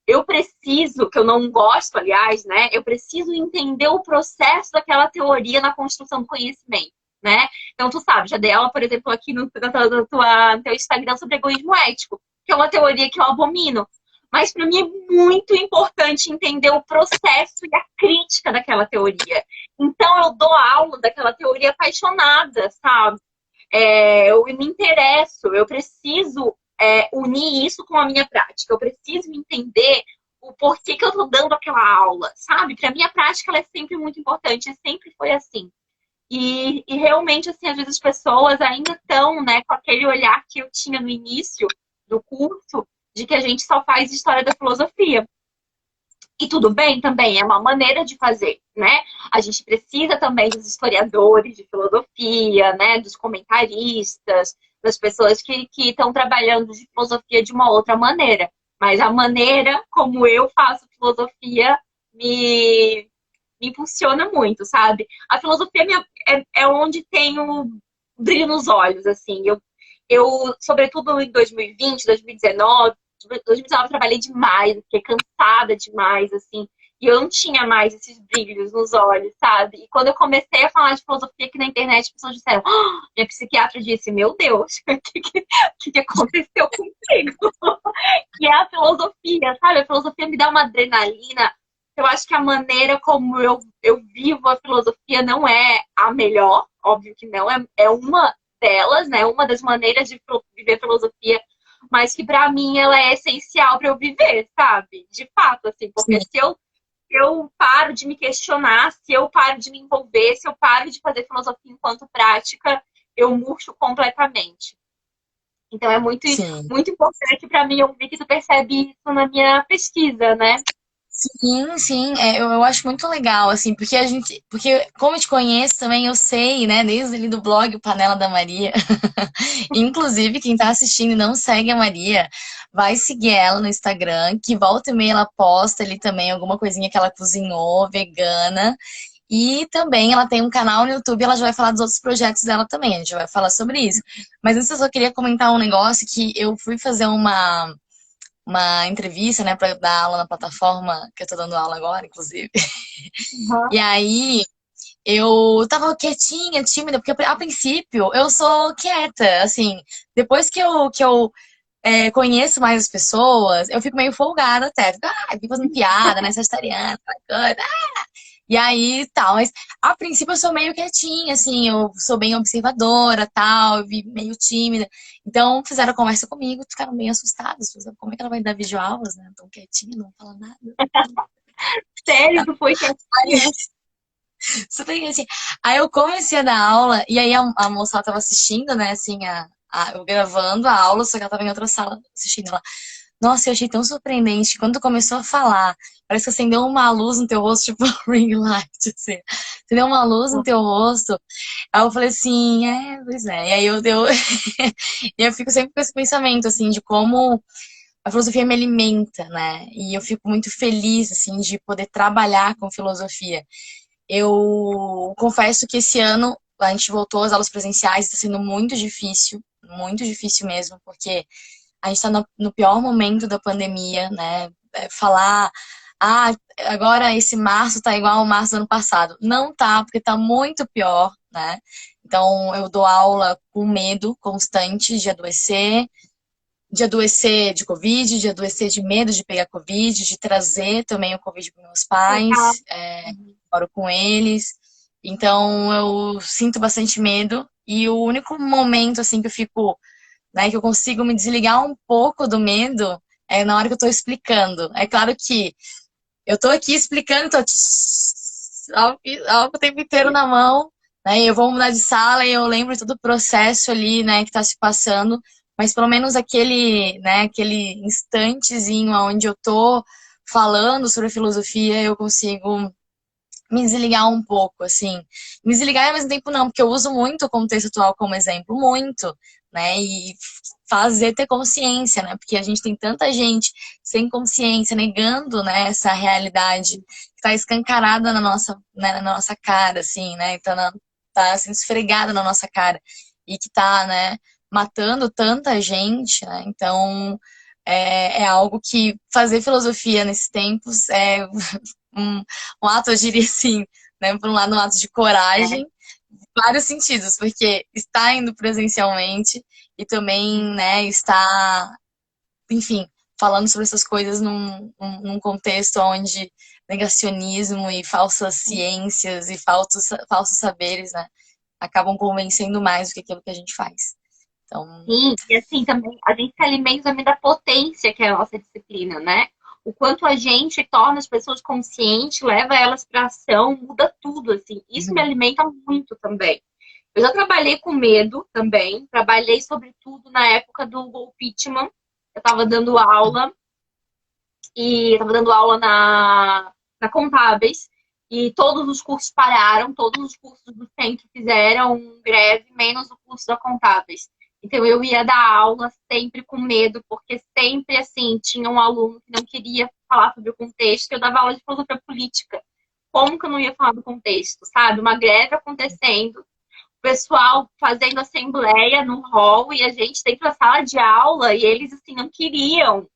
eu preciso, que eu não gosto, aliás, né? Eu preciso entender o processo daquela teoria na construção do conhecimento, né? Então, tu sabe, já dei aula, por exemplo, aqui no teu Instagram sobre egoísmo ético, que é uma teoria que eu abomino. Mas para mim é muito importante entender o processo e a crítica daquela teoria. Então, eu dou aula daquela teoria apaixonada, sabe? Eu me interesso, eu preciso unir isso com a minha prática. Eu preciso entender o porquê que eu estou dando aquela aula, sabe? Para mim, a prática ela é sempre muito importante, sempre foi assim. E realmente, assim, às vezes as pessoas ainda estão, né, com aquele olhar que eu tinha no início do curso, de que a gente só faz história da filosofia. E tudo bem também, é uma maneira de fazer, né? A gente precisa também dos historiadores de filosofia, né? Dos comentaristas, das pessoas que estão trabalhando de filosofia de uma outra maneira. Mas a maneira como eu faço filosofia me, me impulsiona muito, sabe? A filosofia é onde tem o brilho nos olhos, assim. Sobretudo em 2020, 2019, 2019 eu trabalhei demais, fiquei cansada demais, assim, e eu não tinha mais esses brilhos nos olhos, sabe? E quando eu comecei a falar de filosofia aqui na internet, as pessoas disseram, minha psiquiatra disse, meu Deus, o que aconteceu contigo? Que é a filosofia, sabe? A filosofia me dá uma adrenalina. Eu acho que a maneira como eu vivo a filosofia não é a melhor, óbvio que não, é uma delas, né? Uma das maneiras de viver filosofia, mas que para mim ela é essencial para eu viver, sabe? De fato, assim, porque Sim, se eu paro de me questionar, se eu paro de me envolver, se eu paro de fazer filosofia enquanto prática, eu murcho completamente. Então é muito, sim. muito importante para mim ouvir que tu percebe isso na minha pesquisa, né? Sim, sim, eu acho muito legal, assim, porque como eu te conheço também, eu sei, né, desde ali do blog o Panela da Maria, inclusive quem tá assistindo e não segue a Maria, vai seguir ela no Instagram, que volta e meia ela posta ali também alguma coisinha que ela cozinhou, vegana, e também ela tem um canal no YouTube, ela já vai falar dos outros projetos dela também, a gente vai falar sobre isso. Mas antes eu só queria comentar um negócio que eu fui fazer uma entrevista, né, para dar aula na plataforma que eu tô dando aula agora, inclusive. Uhum. E aí eu tava quietinha, tímida, porque a princípio eu sou quieta, assim, depois que eu conheço mais as pessoas, eu fico meio folgada até. Fico fazendo piada, né, sagitariana, aquela coisa. E aí, tal, mas a princípio eu sou meio quietinha, assim, eu sou bem observadora, tal, eu vi meio tímida. Então, fizeram conversa comigo, ficaram bem assustados. Como é que ela vai dar videoaulas, né? Tão quietinha, não fala nada. Sério, tu foi quietinha? Super assim. Aí eu comecei a dar aula, e aí a moça ela tava assistindo, né, assim, eu gravando a aula, só que ela tava em outra sala assistindo ela. Nossa, eu achei tão surpreendente. Quando tu começou a falar, parece que acendeu uma luz no teu rosto, tipo ring light, assim. Acendeu uma luz no teu rosto. Aí eu falei assim, pois é. E aí e eu fico sempre com esse pensamento, assim, de como a filosofia me alimenta, né? E eu fico muito feliz, assim, de poder trabalhar com filosofia. Eu confesso que esse ano a gente voltou às aulas presenciais, está sendo muito difícil mesmo, porque a gente está no pior momento da pandemia, né? Falar, agora esse março tá igual ao março do ano passado. Não tá, porque tá muito pior, né? Então eu dou aula com medo constante de adoecer de Covid, de adoecer de medo de pegar Covid, de trazer também o Covid para meus Legal. pais, moro com eles. Então eu sinto bastante medo e o único momento assim que eu fico, né, que eu consigo me desligar um pouco do medo é na hora que eu tô explicando. É claro que eu tô aqui explicando, tô algo o tempo inteiro na mão, né? E eu vou mudar de sala e eu lembro todo o processo ali, né, que tá se passando, mas pelo menos aquele, né, aquele instantezinho onde eu tô falando sobre filosofia, eu consigo me desligar um pouco, assim. Me desligar e ao mesmo tempo não, porque eu uso muito o contexto atual como exemplo, muito, né? E fazer ter consciência, né? Porque a gente tem tanta gente sem consciência, negando, né, essa realidade que está escancarada na nossa, né, na nossa cara, assim, né? Tá assim, esfregada na nossa cara e que tá, né, matando tanta gente, né? Então, é algo que fazer filosofia nesses tempos é um, um ato, eu diria assim, né? Por um lado, um ato de É. coragem, vários sentidos, porque está indo presencialmente e também, né, está, enfim, falando sobre essas coisas num contexto onde negacionismo e falsas ciências e falsos saberes, né, acabam convencendo mais do que aquilo que a gente faz. Então, Sim, e assim também a gente se alimenta também da potência que é a nossa disciplina, né? O quanto a gente torna as pessoas conscientes, leva elas para ação, muda tudo, assim. Isso me alimenta muito também. Eu já trabalhei com medo também, trabalhei sobretudo na época do Google Pitman. Eu estava dando aula e estava dando aula na Contábeis e todos os cursos pararam, todos os cursos do centro fizeram greve, menos o curso da Contábeis. Então eu ia dar aula sempre com medo, porque sempre assim tinha um aluno que não queria falar sobre o contexto. Eu dava aula de filosofia política. Como que eu não ia falar do contexto, sabe? Uma greve acontecendo, o pessoal fazendo assembleia no hall e a gente dentro da sala de aula e eles assim não queriam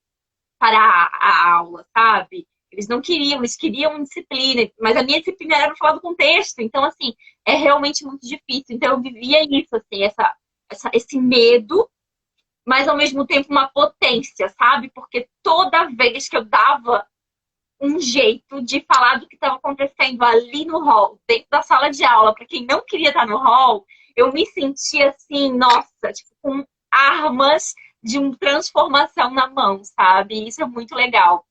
parar a aula, sabe? Eles não queriam, eles queriam disciplina, mas a minha disciplina era falar do contexto, então, assim, é realmente muito difícil. Então, eu vivia isso, assim, esse medo, mas ao mesmo tempo uma potência, sabe? Porque toda vez que eu dava um jeito de falar do que estava acontecendo ali no hall, dentro da sala de aula, para quem não queria estar no hall, eu me sentia assim, nossa, tipo, com armas de uma transformação na mão, sabe? Isso é muito legal.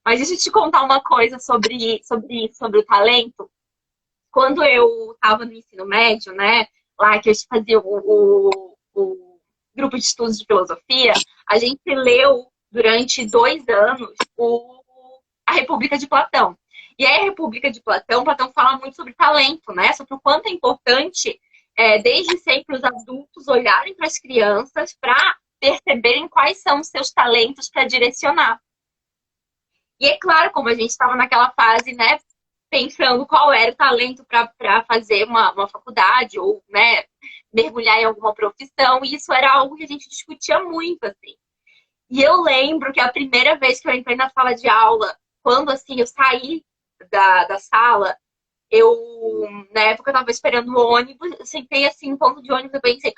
Mas deixa eu te contar uma coisa sobre o talento. Quando eu estava no ensino médio, né, lá que eu fazia o grupo de estudos de filosofia, a gente leu durante 2 anos a República de Platão. E aí, a República de Platão, Platão fala muito sobre talento, né? Sobre o quanto é importante, desde sempre, os adultos olharem para as crianças para perceberem quais são os seus talentos para direcionar. E é claro, como a gente estava naquela fase, né, pensando qual era o talento para fazer uma faculdade ou, né, mergulhar em alguma profissão, e isso era algo que a gente discutia muito, assim. E eu lembro que a primeira vez que eu entrei na sala de aula, quando, assim, eu saí da sala, eu, na época, eu tava esperando o ônibus, eu sentei, assim, no ponto de ônibus, eu pensei,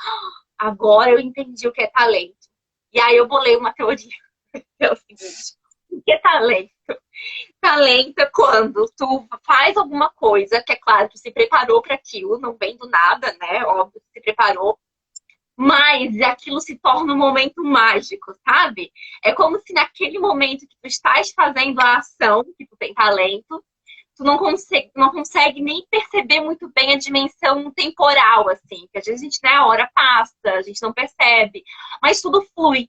agora eu entendi o que é talento. E aí eu bolei uma teoria, que é o seguinte, o que é talento? Talento é quando tu faz alguma coisa, que é claro, tu se preparou para aquilo, não vem do nada, né? Óbvio, tu se preparou. mas aquilo se torna um momento mágico, sabe? É como se naquele momento que tu estás fazendo a ação, que tu tem talento, tu não consegue nem perceber muito bem a dimensão temporal, assim. Que às vezes a gente, né, a hora passa, a gente não percebe, mas tudo flui.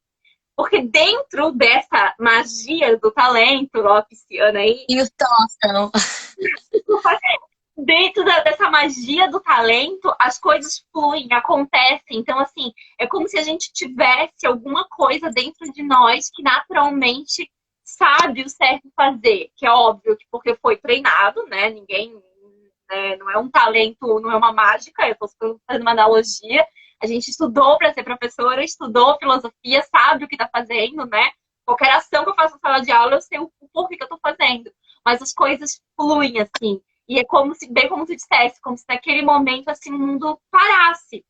Porque dentro dessa magia do talento, ó, pisciana aí, E o Tóscano. dentro dessa magia do talento, as coisas fluem, acontecem. Então, assim, é como se a gente tivesse alguma coisa dentro de nós que naturalmente sabe o certo fazer. Que é óbvio que porque foi treinado, né? Ninguém. Não é um talento, não é uma mágica, eu estou fazendo uma analogia. A gente estudou para ser professora, estudou filosofia, sabe o que está fazendo, né? Qualquer ação que eu faço na sala de aula, eu sei o porquê que eu estou fazendo. Mas as coisas fluem, assim. E é como se, bem como tu dissesse, como se naquele momento, assim, o mundo parasse.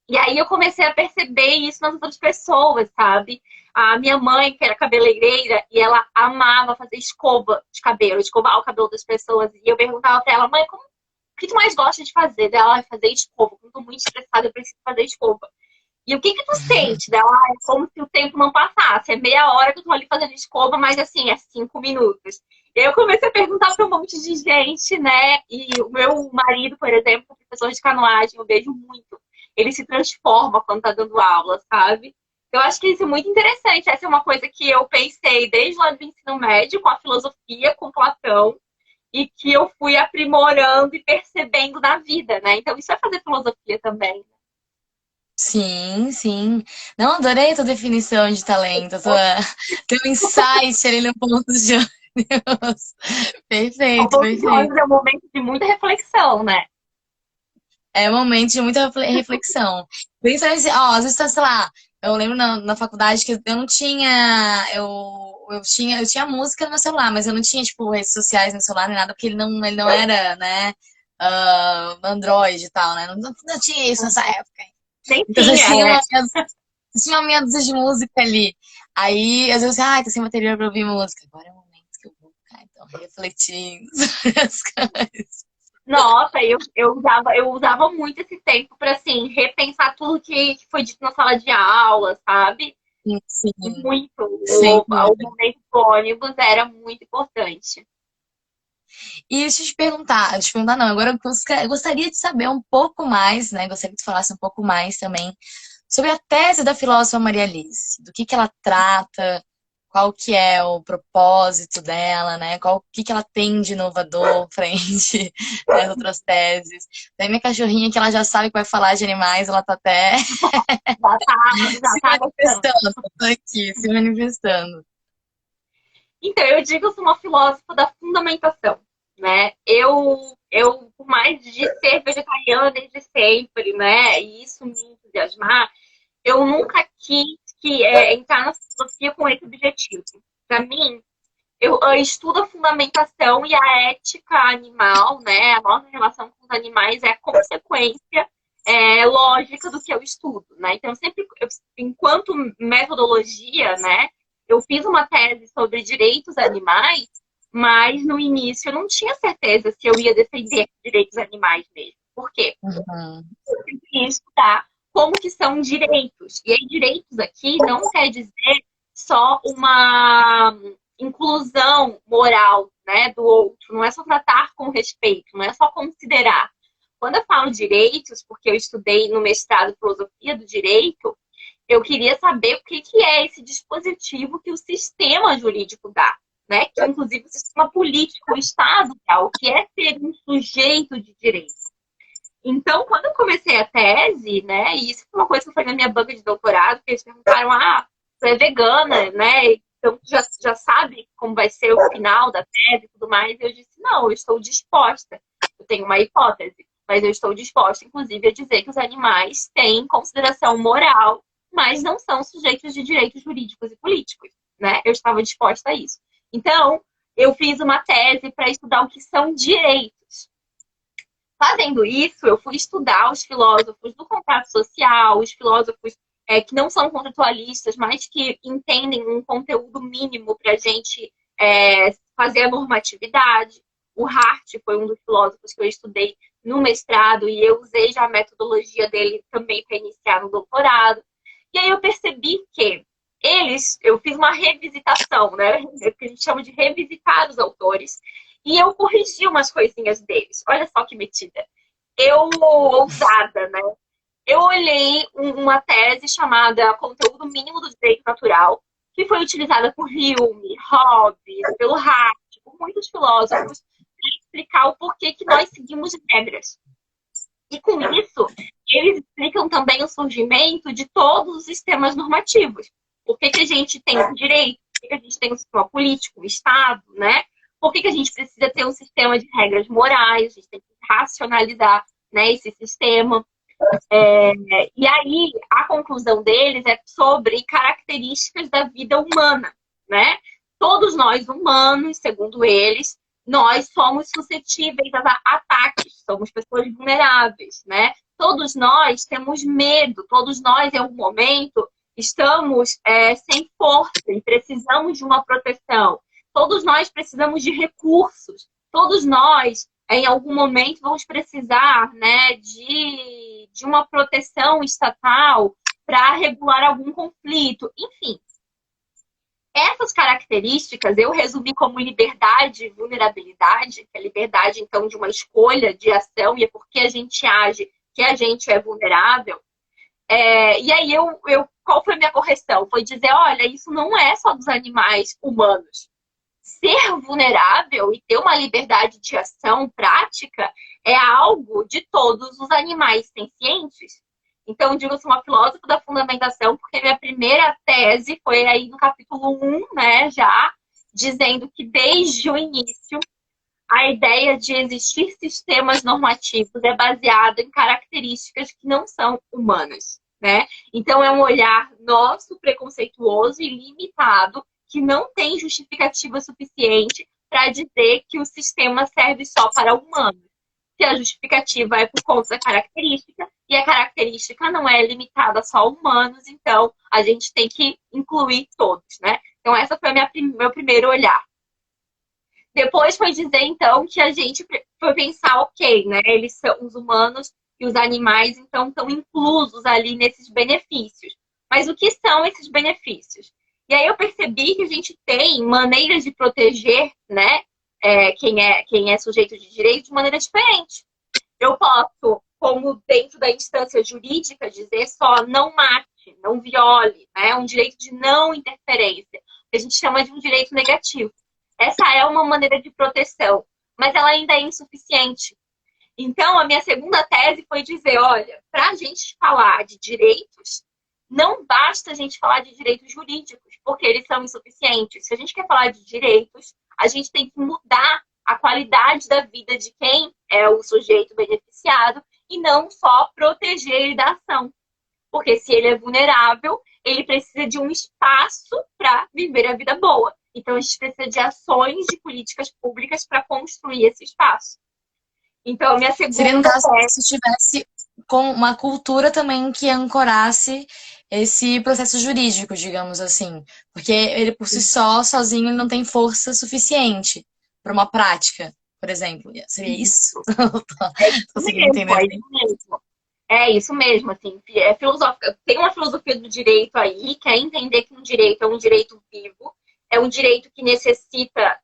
E aí eu comecei a perceber isso nas outras pessoas, sabe? A minha mãe, que era cabeleireira, e ela amava fazer escova de cabelo, escovar o cabelo das pessoas. E eu perguntava pra ela, mãe, o que tu mais gosta de fazer? Dela, fazer escova. Quando eu tô muito estressada, eu preciso fazer escova. E o que tu sente dela? É como se o tempo não passasse. É meia hora que eu tô ali fazendo escova, mas assim, é 5 minutos. E aí eu comecei a perguntar para um monte de gente, né? E o meu marido, por exemplo, professor de canoagem, eu vejo muito. Ele se transforma quando tá dando aula, sabe? Eu acho que isso é muito interessante. Essa é uma coisa que eu pensei desde lá do ensino médio, com a filosofia, com Platão, e que eu fui aprimorando e percebendo na vida, né? Então, isso é fazer filosofia também. Sim, sim. Não, adorei a tua definição de talento, teu insight ali no ponto de ônibus. O Perfeito, ponto de perfeito. ônibus é um momento de muita reflexão, né? É um momento de muita reflexão. Principalmente, ó, às vezes, tá, sei lá, eu lembro na faculdade que eu não tinha, eu tinha música no meu celular, mas eu não tinha, tipo, redes sociais no celular nem nada, porque ele não era, né, Android e tal, né? Não tinha isso nessa época. Nem Então eu tinha, tinha é. tinha meia dúzia de música ali. Aí, às vezes, tô sem bateria pra ouvir música. Agora é o momento que eu vou ficar, então, refletindo sobre as coisas. Nossa, eu usava muito esse tempo para assim, repensar tudo que foi dito na sala de aula, sabe? Sim, Muito. sem O dúvida. momento do ônibus era muito importante. E deixa eu te perguntar não, agora eu gostaria de saber um pouco mais, né? Gostaria que tu falasse um pouco mais também sobre a tese da filósofa Maria Alice, do que ela trata, qual que é o propósito dela, né? O que ela tem de inovador frente às outras teses. Daí minha cachorrinha, que ela já sabe que vai falar de animais, ela tá até Já se tá gostando. manifestando, tô aqui, se manifestando. Então, eu digo que eu sou uma filósofa da fundamentação, né? Por mais de ser vegetariana desde sempre, né? E isso me entusiasmar, eu nunca quis entrar na filosofia com esse objetivo. Para mim, eu estudo a fundamentação e a ética animal, né? A nossa relação com os animais é consequência lógica do que eu estudo, né? Então, enquanto metodologia, né? Eu fiz uma tese sobre direitos animais, mas no início eu não tinha certeza se eu ia defender direitos animais mesmo. Por quê? Uhum, Eu queria estudar como que são direitos. E aí, direitos aqui não quer dizer só uma inclusão moral, né, do outro. Não é só tratar com respeito, não é só considerar. Quando eu falo direitos, porque eu estudei no mestrado Filosofia do Direito, eu queria saber o que é esse dispositivo que o sistema jurídico dá, né? Que inclusive o sistema político, o Estado dá, o que é ser um sujeito de direito. Então, quando eu comecei a tese, né, e isso foi uma coisa que foi na minha banca de doutorado, que eles perguntaram, você é vegana, né, então já sabe como vai ser o final da tese e tudo mais, e eu disse, não, eu estou disposta, eu tenho uma hipótese, mas eu estou disposta, inclusive, a dizer que os animais têm consideração moral, mas não são sujeitos de direitos jurídicos e políticos, né, eu estava disposta a isso. Então, eu fiz uma tese para estudar o que são direitos. Fazendo isso, eu fui estudar os filósofos do contrato social, os filósofos que não são contratualistas, mas que entendem um conteúdo mínimo para a gente fazer a normatividade. O Hart foi um dos filósofos que eu estudei no mestrado e eu usei já a metodologia dele também para iniciar no doutorado. E aí eu percebi que eu fiz uma revisitação, né? Que a gente chama de revisitar os autores, e eu corrigi umas coisinhas deles. Olha só que metida. Ousada, né? Eu olhei uma tese chamada Conteúdo Mínimo do Direito Natural, que foi utilizada por Hume, Hobbes, pelo Hart, por muitos filósofos, para explicar o porquê que nós seguimos regras. E com isso, eles explicam também o surgimento de todos os sistemas normativos. Por que a gente tem o direito? Por que a gente tem um sistema político, o Estado, né? Por que a gente precisa ter um sistema de regras morais? A gente tem que racionalizar, né, esse sistema. E aí, a conclusão deles é sobre características da vida humana, né? Todos nós humanos, segundo eles, nós somos suscetíveis a ataques, somos pessoas vulneráveis, né? Todos nós temos medo, todos nós, em algum momento, estamos sem força e precisamos de uma proteção. Todos nós precisamos de recursos. Todos nós, em algum momento, vamos precisar, né, de uma proteção estatal para regular algum conflito. Enfim, essas características eu resumi como liberdade e vulnerabilidade, que é a liberdade, então, de uma escolha de ação, e é porque a gente age que a gente é vulnerável. E aí, qual foi a minha correção? Foi dizer, olha, isso não é só dos animais humanos. Ser vulnerável e ter uma liberdade de ação prática é algo de todos os animais sencientes. Então, digo-se uma filósofa da fundamentação, porque minha primeira tese foi aí no capítulo 1, né, já, dizendo que desde o início a ideia de existir sistemas normativos é baseada em características que não são humanas, né? Então, é um olhar nosso, preconceituoso e limitado, que não tem justificativa suficiente para dizer que o sistema serve só para humanos. Que a justificativa é por conta da característica, e a característica não é limitada só a humanos, então a gente tem que incluir todos, né? Então, essa foi meu primeiro olhar. Depois foi dizer, então, que a gente foi pensar, ok, né? Eles são os humanos e os animais, então, estão inclusos ali nesses benefícios. Mas o que são esses benefícios? E aí eu percebi que a gente tem maneiras de proteger, né, quem é sujeito de direito de maneira diferente. Eu posso, como dentro da instância jurídica, dizer só não mate, não viole, né, um direito de não interferência, que a gente chama de um direito negativo. Essa é uma maneira de proteção, mas ela ainda é insuficiente. Então, a minha segunda tese foi dizer, olha, para a gente falar de direitos, não basta a gente falar de direitos jurídicos, porque eles são insuficientes. Se a gente quer falar de direitos, a gente tem que mudar a qualidade da vida de quem é o sujeito beneficiado e não só proteger ele da ação. Porque se ele é vulnerável, ele precisa de um espaço para viver a vida boa. Então, a gente precisa de ações de políticas públicas para construir esse espaço. Então, a minha segunda... Seria, no caso, se tivesse com uma cultura também que ancorasse esse processo jurídico, digamos assim. Porque ele, por si só, sozinho, ele não tem força suficiente para uma prática, por exemplo. Seria isso? Consegui entender. É isso mesmo, assim, tem uma filosofia do direito aí, que é entender que um direito é um direito vivo, é um direito que necessita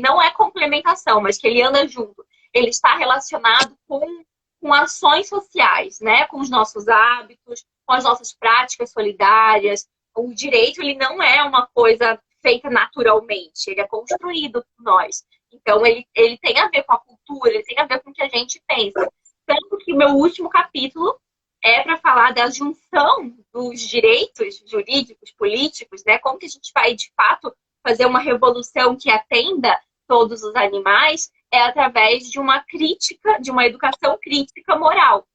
não é complementação, mas que ele anda junto. Ele está relacionado com ações sociais, né? Com os nossos hábitos, com as nossas práticas solidárias. O direito, ele não é uma coisa feita naturalmente, ele é construído por nós. Então, ele tem a ver com a cultura, ele tem a ver com o que a gente pensa. Tanto que o meu último capítulo é para falar da junção dos direitos jurídicos, políticos, né? Como que a gente vai, de fato, fazer uma revolução que atenda todos os animais através de uma crítica, de uma educação crítica moral.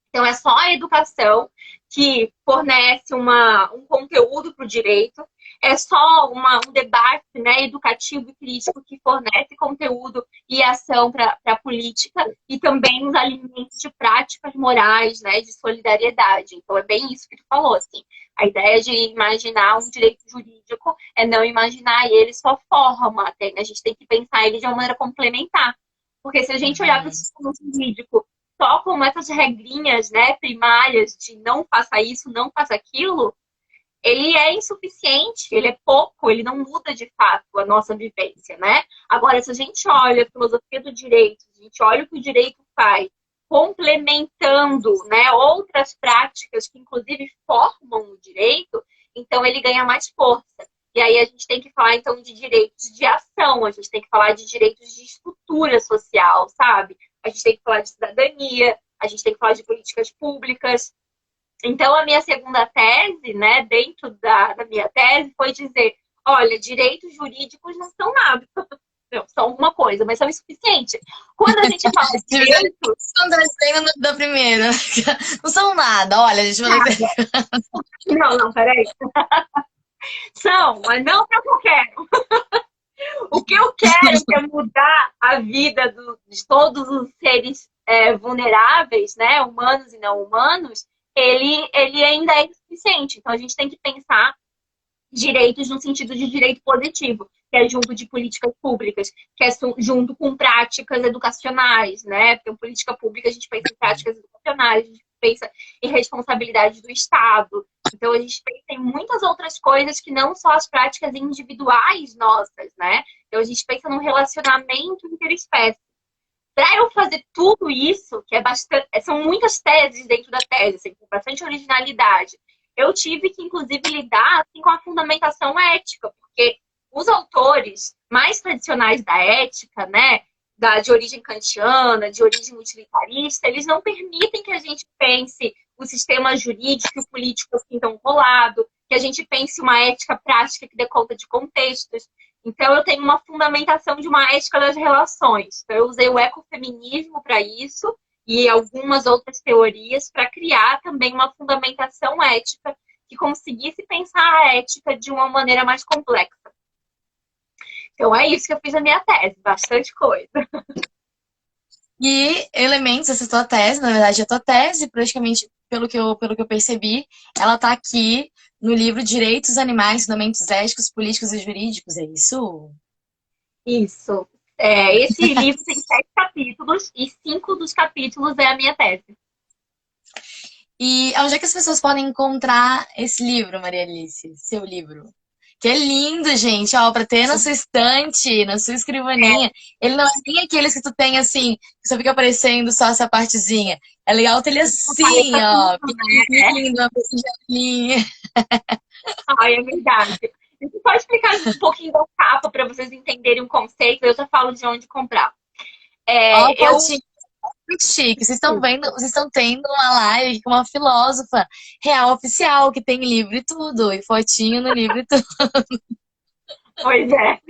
Então, é só a educação que fornece um conteúdo para o direito, é só um debate, né, educativo e crítico que fornece conteúdo e ação para a política e também os alimentos de práticas morais, né, de solidariedade. Então, é bem isso que tu falou, assim. A ideia de imaginar um direito jurídico é não imaginar ele só forma, a gente tem que pensar ele de uma maneira complementar. Porque se a gente olhar para o sistema jurídico só como essas regrinhas, né, primárias de não faça isso, não faça aquilo, ele é insuficiente, ele é pouco, ele não muda de fato a nossa vivência, né? Agora, se a gente olha a filosofia do direito, a gente olha o que o direito faz, complementando, né, outras práticas que inclusive formam o direito, então ele ganha mais força. E aí a gente tem que falar, então, de direitos de ação, a gente tem que falar de direitos de estrutura social, sabe? A gente tem que falar de cidadania, a gente tem que falar de políticas públicas. Então, a minha segunda tese, né, dentro da minha tese, foi dizer, olha, direitos jurídicos não são nada. Não, são alguma coisa, mas são insuficientes. Quando a gente fala de direitos... São desenho da primeira. Não são nada. Olha, a gente vai... Não, peraí. São, mas não para o que eu quero. O que eu quero é mudar a vida de todos os seres vulneráveis, né, humanos e não humanos, ele ainda é insuficiente. Então, a gente tem que pensar direitos no sentido de direito positivo, que é junto de políticas públicas, que é junto com práticas educacionais, né? Porque em política pública a gente pensa em práticas educacionais, a gente pensa em responsabilidade do Estado. Então, a gente pensa em muitas outras coisas que não só as práticas individuais nossas, né? Então, a gente pensa num relacionamento interespécie. Para eu fazer tudo isso, que é bastante, são muitas teses dentro da tese, assim, com bastante originalidade, eu tive que, inclusive, lidar assim, com a fundamentação ética, porque os autores mais tradicionais da ética, né, de origem kantiana, de origem utilitarista, eles não permitem que a gente pense o sistema jurídico e o político assim tão colado, que a gente pense uma ética prática que dê conta de contextos. Então, eu tenho uma fundamentação de uma ética das relações. Então, eu usei o ecofeminismo para isso e algumas outras teorias para criar também uma fundamentação ética que conseguisse pensar a ética de uma maneira mais complexa. Então, é isso que eu fiz na minha tese. Bastante coisa. E elementos dessa tua tese, na verdade, a tua tese, praticamente, pelo que eu percebi, ela tá aqui no livro Direitos Animais, Fundamentos Éticos, Políticos e Jurídicos, é isso? Isso. Esse livro tem 7 capítulos e 5 dos capítulos é a minha tese. E onde é que as pessoas podem encontrar esse livro, Maria Alice? Seu livro? Que é lindo, gente, ó, pra ter na sua estante, na sua escrivaninha. Ele não é nem aqueles que tu tem assim, que só fica aparecendo só essa partezinha. É legal ter ele assim, ó, pequenininho, uma pequenininha. Ai, é verdade. Você pode explicar um pouquinho da capa para vocês entenderem o conceito? Eu já falo de onde comprar. Ó, o Eu potinho. Muito chique. Vocês estão vendo, vocês estão tendo uma live com uma filósofa real oficial que tem livro e tudo, e fotinho no livro e tudo. Pois é.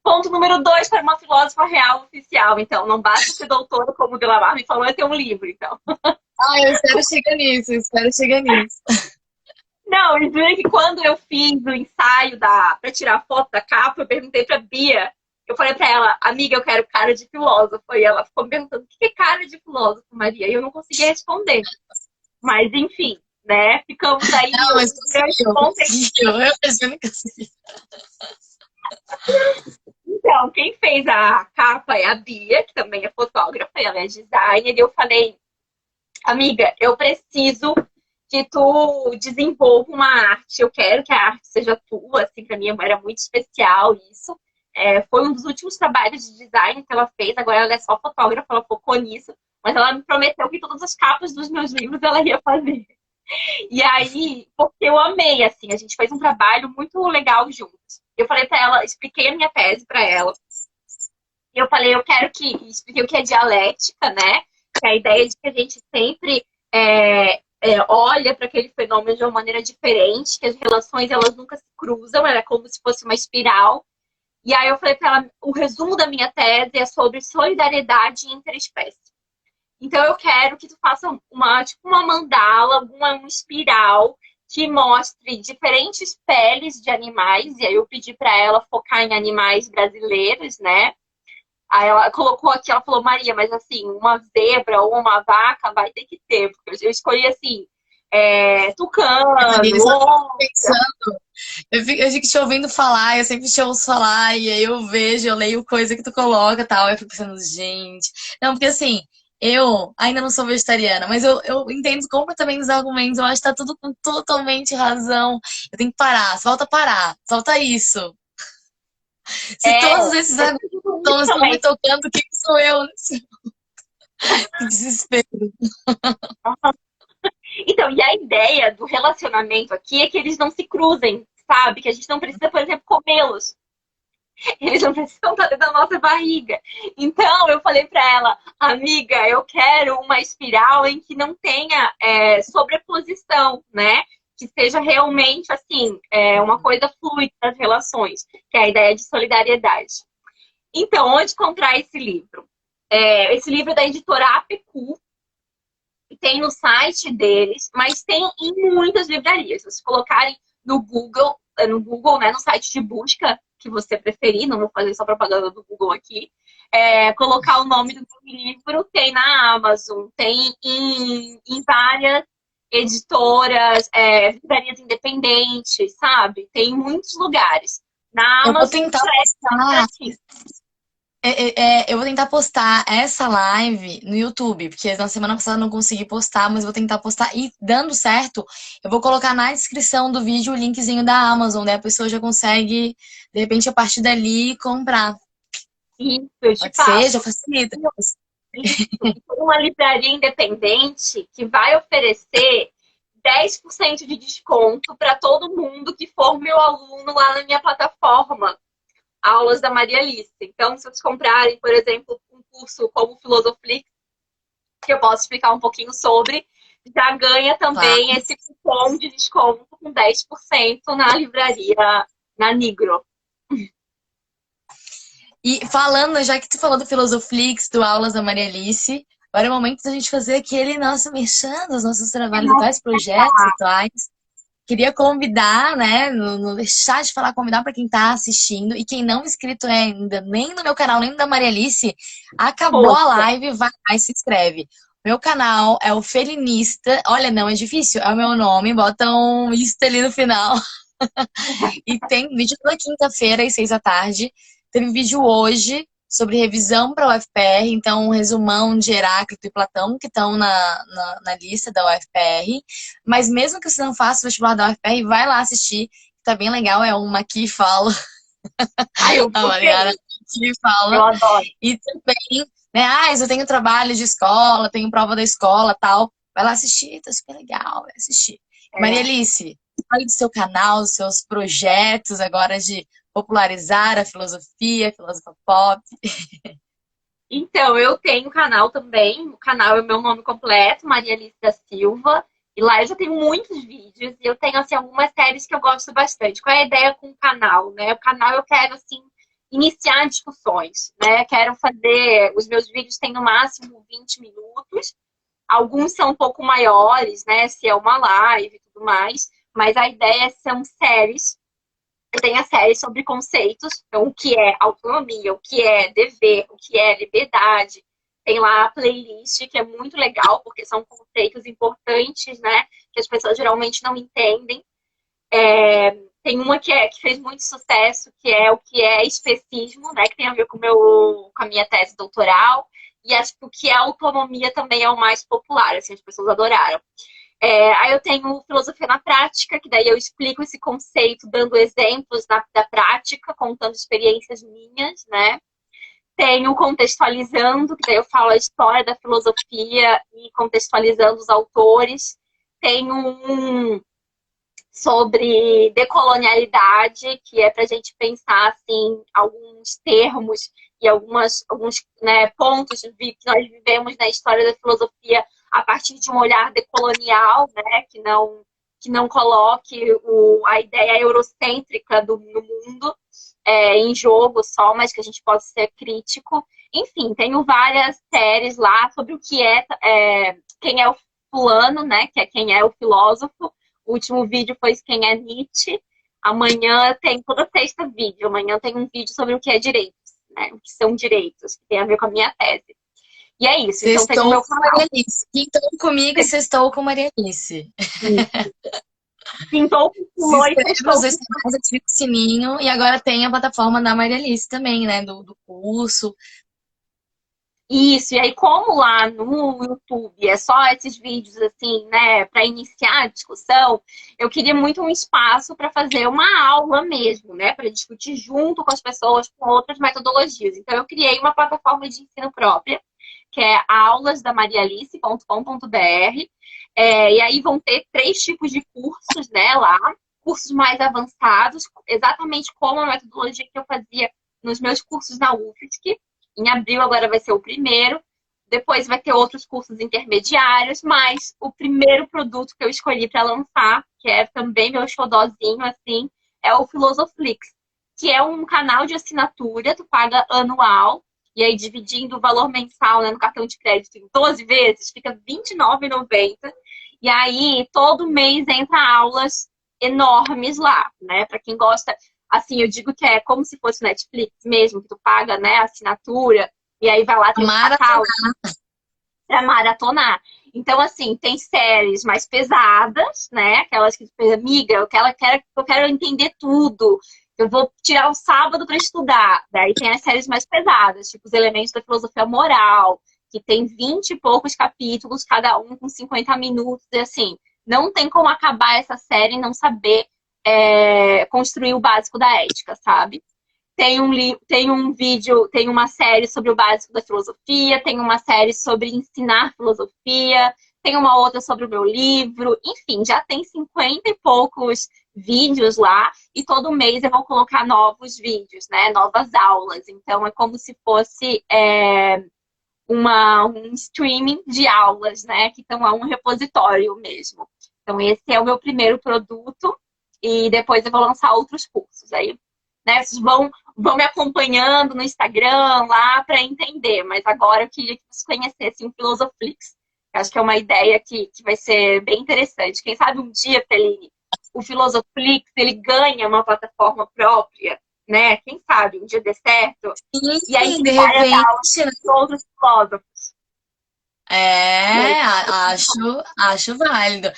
Ponto número 2 para uma filósofa real oficial. Então, não basta ser doutora, como o Delamar me falou, é ter um livro, então. Ah, eu espero chegar nisso, eu espero chegar nisso. Não, e juro que quando eu fiz o ensaio para tirar foto da capa, eu perguntei pra Bia. Eu falei pra ela, amiga, eu quero cara de filósofo. E ela ficou me perguntando, o que é cara de filósofo, Maria? E eu não conseguia responder. Mas, enfim, né? Ficamos aí Não, mas conseguiu, eu imagino que consegui. Então, quem fez a capa é a Bia, que também é fotógrafa, ela é designer. E eu falei, amiga, eu preciso que tu desenvolva uma arte. Eu quero que a arte seja tua, assim, pra mim era muito especial isso. Foi um dos últimos trabalhos de design que ela fez, agora ela é só fotógrafa, ela focou nisso, mas ela me prometeu que todas as capas dos meus livros ela ia fazer. E aí, porque eu amei, assim, a gente fez um trabalho muito legal juntos. Eu falei pra ela, expliquei a minha tese pra ela, e eu falei, expliquei o que é dialética, né? Que é a ideia de que a gente sempre olha para aquele fenômeno de uma maneira diferente, que as relações elas nunca se cruzam, era como se fosse uma espiral. E aí eu falei para ela, o resumo da minha tese é sobre solidariedade interespécie. Então eu quero que tu faça uma mandala, uma espiral que mostre diferentes peles de animais. E aí eu pedi para ela focar em animais brasileiros, né? Aí ela colocou aqui, ela falou, Maria, mas assim, uma zebra ou uma vaca vai ter que ter, porque eu escolhi assim, Tucano, Eles só onça. pensando. Eu fico te ouvindo falar, eu sempre te ouço falar, e aí eu vejo, eu leio coisa que tu coloca e tal, eu fico pensando, gente. Não, porque assim, eu ainda não sou vegetariana, mas eu entendo completamente os argumentos, eu acho que tá tudo com totalmente razão. Eu tenho que parar, parar, solta isso. Se todos esses Eu argumentos digo muito estão me também. tocando, quem sou eu? Que desespero. Então, e a ideia do relacionamento aqui é que eles não se cruzem, sabe? Que a gente não precisa, por exemplo, comê-los. Eles não precisam estar dentro da nossa barriga. Então, eu falei para ela, amiga, eu quero uma espiral em que não tenha sobreposição, né? Que seja realmente, assim, uma coisa fluida das relações, que é a ideia de solidariedade. Então, onde comprar esse livro? Esse livro é da editora APQ, tem no site deles, mas tem em muitas livrarias. Se vocês colocarem no Google, né, no site de busca que você preferir, não vou fazer só propaganda do Google aqui, colocar o nome do livro, tem na Amazon, tem em várias editoras, livrarias independentes, sabe? Tem em muitos lugares. Na Eu vou Amazon tentar já é postar. gratuito. Eu vou tentar postar essa live no YouTube, porque na semana passada eu não consegui postar, mas eu vou tentar postar. E dando certo, eu vou colocar na descrição do vídeo o linkzinho da Amazon, daí a pessoa já consegue, de repente, a partir dali, comprar. Isso, eu te Pode ser? Já passo. facilita. Isso. E tem uma livraria independente que vai oferecer 10% de desconto para todo mundo que for meu aluno lá na minha plataforma, Aulas da Maria Alice. Então, se vocês comprarem, por exemplo, um curso como Filosoflix, que eu posso explicar um pouquinho sobre, já ganha Claro. também esse cupom de desconto com 10% na livraria, na Nigro. E falando, já que tu falou do Filosoflix, do Aulas da Maria Alice, agora é o momento da gente fazer aquele nosso merchan dos nossos trabalhos atuais, projetos atuais. Queria convidar, né? Não deixar de falar, convidar para quem está assistindo e quem não é inscrito ainda, nem no meu canal, nem no da Maria Alice, acabou a Poxa, live, vai lá e se inscreve. Meu canal é o Felinista. Olha, não é difícil, é o meu nome, bota um isto ali no final. E tem vídeo toda quinta-feira, às 6 da tarde. Teve vídeo hoje sobre revisão para o UFPR, então um resumão de Heráclito e Platão, que estão na lista da UFPR. Mas mesmo que você não faça o vestibular da UFPR, vai lá assistir, que tá bem legal. É uma que fala, ai, eu a vou Mariana querer. que Eu fala. adoro. E também, né, eu tenho trabalho de escola, tenho prova da escola tal. Vai lá assistir, tá super legal, vai assistir. Maria É. Alice, fale do seu canal, dos seus projetos agora de popularizar a filosofia, a filosofia pop. Então, eu tenho um canal também. O canal é o meu nome completo, Maria Alice da Silva. E lá eu já tenho muitos vídeos e eu tenho assim algumas séries que eu gosto bastante. Qual é a ideia com o canal, né? O canal eu quero assim iniciar discussões, né? Quero fazer, os meus vídeos têm no máximo 20 minutos. Alguns são um pouco maiores, né? Se é uma live e tudo mais, mas a ideia são séries. Eu tenho a série sobre conceitos, então o que é autonomia, o que é dever, o que é liberdade. Tem lá a playlist, que é muito legal, porque são conceitos importantes, né? Que as pessoas geralmente não entendem. Tem uma que fez muito sucesso, que é o que é especismo, né? Que tem a ver com a minha tese doutoral. E acho que o que é autonomia também é o mais popular, assim, as pessoas adoraram. Aí eu tenho filosofia na prática, que daí eu explico esse conceito dando exemplos da prática, contando experiências minhas, né? Tenho contextualizando, que daí eu falo a história da filosofia e contextualizando os autores. Tenho um sobre decolonialidade, que é para a gente pensar assim, alguns termos e alguns né, pontos que nós vivemos na história da filosofia a partir de um olhar decolonial, né, que não coloque a ideia eurocêntrica no mundo em jogo só, mas que a gente possa ser crítico. Enfim, tenho várias séries lá sobre o que quem é o fulano, né, que é quem é o filósofo. O último vídeo foi quem é Nietzsche. Amanhã tem toda sexta vídeo. Amanhã tem um vídeo sobre o que é direitos, né? O que são direitos, que tem a ver com a minha tese. E é isso. Então tem no Sextou meu com canal. Maria Alice. Então comigo, sextou com Maria Alice. Pintou, Se pulou e inscreve nos festou. dois canais, ativa o sininho. E agora tem a plataforma da Maria Alice também, né? Do curso. Isso, e aí como lá no YouTube é só esses vídeos assim, né, para iniciar a discussão, eu queria muito um espaço para fazer uma aula mesmo, né, para discutir junto com as pessoas com outras metodologias. Então eu criei uma plataforma de ensino própria, que é aulasdamarialice.com.br, e aí vão ter 3 tipos de cursos, né, lá, cursos mais avançados, exatamente como a metodologia que eu fazia nos meus cursos na UFSC. Em abril agora vai ser o primeiro, depois vai ter outros cursos intermediários, mas o primeiro produto que eu escolhi para lançar, que é também meu xodózinho, assim, é o Filosoflix, que é um canal de assinatura, tu paga anual, e aí dividindo o valor mensal, né, no cartão de crédito em 12 vezes, fica R$ 29,90. E aí todo mês entra aulas enormes lá, né? Para quem gosta, assim, eu digo que é como se fosse Netflix mesmo, que tu paga, né, a assinatura, e aí vai lá, tem os Maratona. catálogos para maratonar. Então, assim, tem séries mais pesadas, né? Aquelas que, amiga, eu quero entender tudo. Eu vou tirar o sábado para estudar. Daí tem as séries mais pesadas, tipo os elementos da filosofia moral, que tem 20 e poucos capítulos, cada um com 50 minutos, e assim, não tem como acabar essa série e não saber construir o básico da ética, sabe? Tem um vídeo, tem uma série sobre o básico da filosofia, tem uma série sobre ensinar filosofia, tem uma outra sobre o meu livro, enfim, já tem 50 e poucos vídeos lá e todo mês eu vou colocar novos vídeos, né? Novas aulas. Então é como se fosse um streaming de aulas, né? Que estão lá um repositório mesmo. Então esse é o meu primeiro produto e depois eu vou lançar outros cursos. Aí, né, vocês vão me acompanhando no Instagram lá para entender. Mas agora eu queria que vocês conhecessem o Filosoflix. Acho que é uma ideia que vai ser bem interessante. Quem sabe um dia, Feline, o Filosoflix ele ganha uma plataforma própria, né? Quem sabe um dia dê certo. E aí Sim, tem de várias repente, aulas né? de outros filósofos. E aí, Acho válido.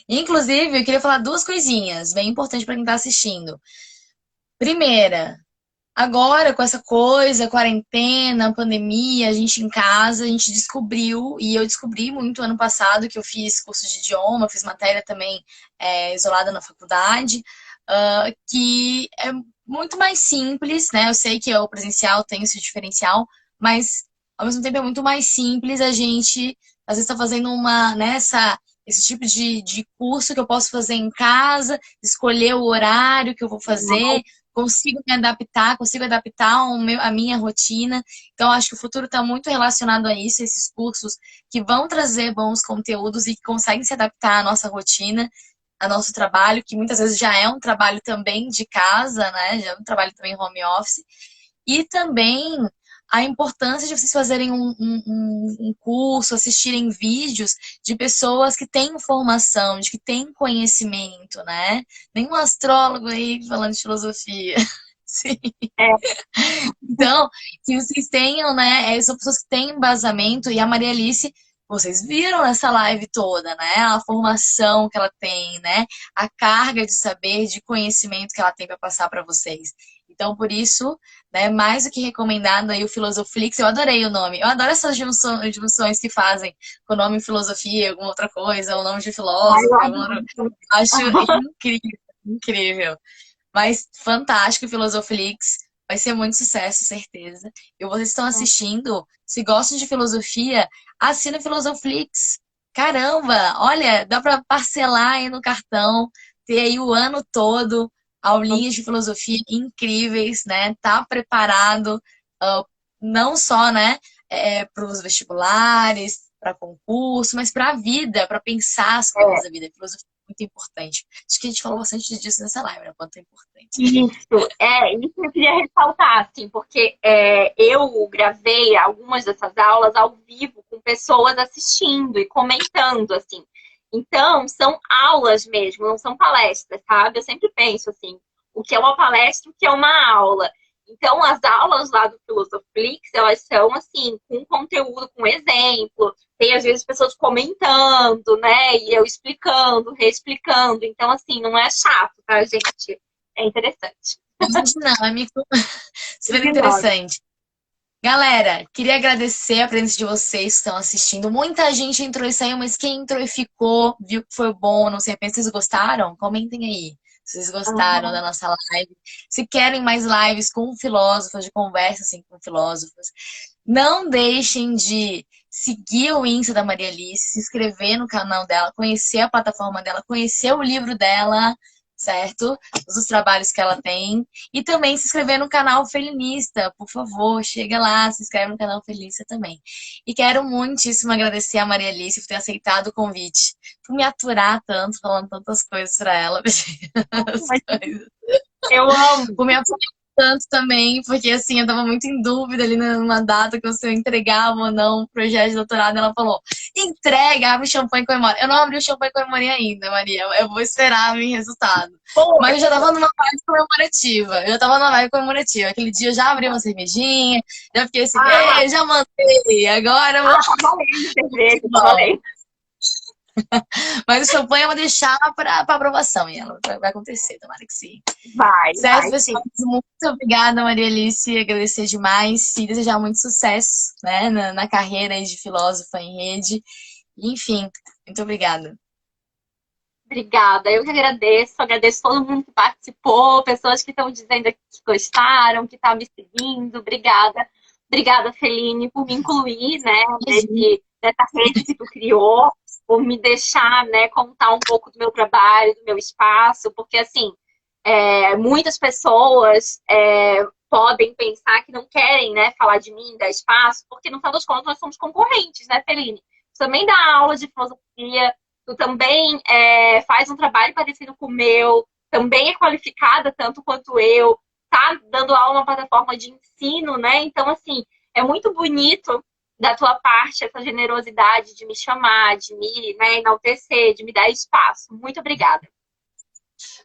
Inclusive, eu queria falar duas coisinhas bem importantes para quem está assistindo. Primeira, agora com essa coisa, quarentena, pandemia, a gente em casa, a gente descobriu, e eu descobri muito ano passado que eu fiz curso de idioma, fiz matéria também isolada na faculdade, que é muito mais simples, né? Eu sei que o presencial tem esse diferencial, mas ao mesmo tempo é muito mais simples a gente, às vezes, está fazendo esse tipo de curso que eu posso fazer em casa, escolher o horário que eu vou fazer, consigo adaptar a minha rotina. Então, acho que o futuro está muito relacionado a isso, esses cursos que vão trazer bons conteúdos e que conseguem se adaptar à nossa rotina, ao nosso trabalho, que muitas vezes já é um trabalho também de casa, né? Já é um trabalho também home office. E também a importância de vocês fazerem um curso, assistirem vídeos de pessoas que têm informação, de que têm conhecimento, né? Nenhum astrólogo aí falando de filosofia. Sim. é, Então, que vocês tenham, né? São pessoas que têm embasamento e a Maria Alice, vocês viram essa live toda, né? A formação que ela tem, né? A carga de saber, de conhecimento que ela tem para passar para vocês. Então, por isso, né, mais do que recomendado aí o Filosoflix, eu adorei o nome. Eu adoro essas junções que fazem com o nome filosofia, alguma outra coisa, o nome de ai, eu filósofo, adoro. acho incrível, incrível. Mas fantástico, Filosoflix. Vai ser muito sucesso, certeza. E vocês estão assistindo, se gostam de filosofia, assina o Filosoflix. Caramba, olha, dá para parcelar aí no cartão, ter aí o ano todo aulinhas de filosofia incríveis, né? Tá preparado, não só, né, para os vestibulares, para concurso, mas para a vida, para pensar as coisas da vida. A filosofia é muito importante. Acho que a gente falou bastante disso nessa live, né? Quanto é importante. Isso que eu queria ressaltar, assim, porque eu gravei algumas dessas aulas ao vivo com pessoas assistindo e comentando, assim. Então, são aulas mesmo, não são palestras, sabe? Eu sempre penso, assim, o que é uma palestra, o que é uma aula. Então, as aulas lá do Filosoflix, elas são, assim, com conteúdo, com exemplo. Tem, às vezes, pessoas comentando, né? E eu explicando, reexplicando. Então, assim, não é chato, tá, gente? É interessante. Gente, não, é super Ignoro. interessante. Galera, queria agradecer a presença de vocês que estão assistindo. Muita gente entrou e saiu, mas quem entrou e ficou, viu que foi bom, não sei, vocês gostaram? Comentem aí. Se vocês gostaram da Aham. nossa live. Se querem mais lives com filósofos, de conversa assim com filósofos. Não deixem de seguir o Insta da Maria Alice, se inscrever no canal dela, conhecer a plataforma dela, conhecer o livro dela, certo? Os trabalhos que ela tem. E também se inscrever no canal Felinista, por favor, chega lá, se inscreve no canal Felinista também. E quero muitíssimo agradecer a Maria Alice por ter aceitado o convite, por me aturar tanto, falando tantas coisas para ela, as coisas. Eu amo. Por me apoiar tanto também, porque assim, eu tava muito em dúvida ali numa data que eu entregava ou não o projeto de doutorado. Ela falou: entrega, abre o champanhe e comemora. Eu não abri o champanhe e comemorei ainda, Maria. Eu vou esperar vir resultado. Pô, Mas eu já tava numa vibe comemorativa. Eu já tava numa vibe comemorativa. Aquele dia eu já abri uma cervejinha, já fiquei assim, ah, já mandei, agora eu vou. tá valendo cerveja, tá Bom, valendo. mas o champanhe eu vou deixar pra aprovação, e ela vai acontecer, tomara que sim. Certo, Vai, sim. pessoal? Muito obrigada, Maria Alice. Agradecer demais e desejar muito sucesso, né, na carreira aí de filósofa em rede. Enfim, muito obrigada. Obrigada, eu que agradeço todo mundo que participou, pessoas que estão dizendo que gostaram, que estão me seguindo, obrigada, Feline, por me incluir, né, nessa rede que tu criou, por me deixar, né, contar um pouco do meu trabalho, do meu espaço, porque, assim, muitas pessoas podem pensar que não querem, né, falar de mim, dar espaço, porque, no final das contas, nós somos concorrentes, né, Feline? Tu também dá aula de filosofia, tu também faz um trabalho parecido com o meu, também é qualificada tanto quanto eu, tá dando aula numa plataforma de ensino, né? Então, assim, é muito bonito da tua parte essa generosidade de me chamar, de me, né, enaltecer, de me dar espaço. Muito obrigada.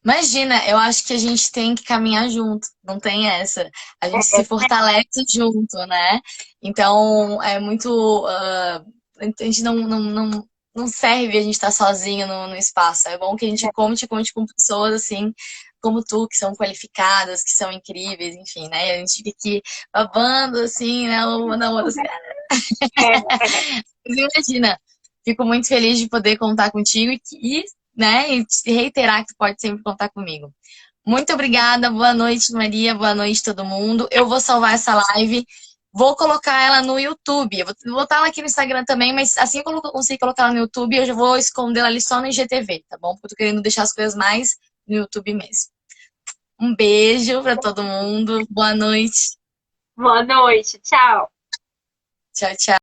Imagina, eu acho que a gente tem que caminhar junto, não tem essa. A gente se fortalece junto, né? Então, é muito. A gente não serve a gente estar sozinho no espaço. É bom que a gente conte com pessoas assim como tu, que são qualificadas, que são incríveis, enfim, né? E a gente fica aqui babando assim, né? Uma na outra, assim. Mas imagina, fico muito feliz de poder contar contigo né, e reiterar que tu pode sempre contar comigo. Muito obrigada, boa noite, Maria, boa noite todo mundo. Eu vou salvar essa live, vou colocar ela no YouTube. Eu vou botar ela aqui no Instagram também, mas assim que eu conseguir colocar ela no YouTube, eu já vou esconder ela ali só no IGTV, tá bom? Porque eu tô querendo deixar as coisas mais no YouTube mesmo. Um beijo pra todo mundo, boa noite. Boa noite, tchau. Tchau, tchau.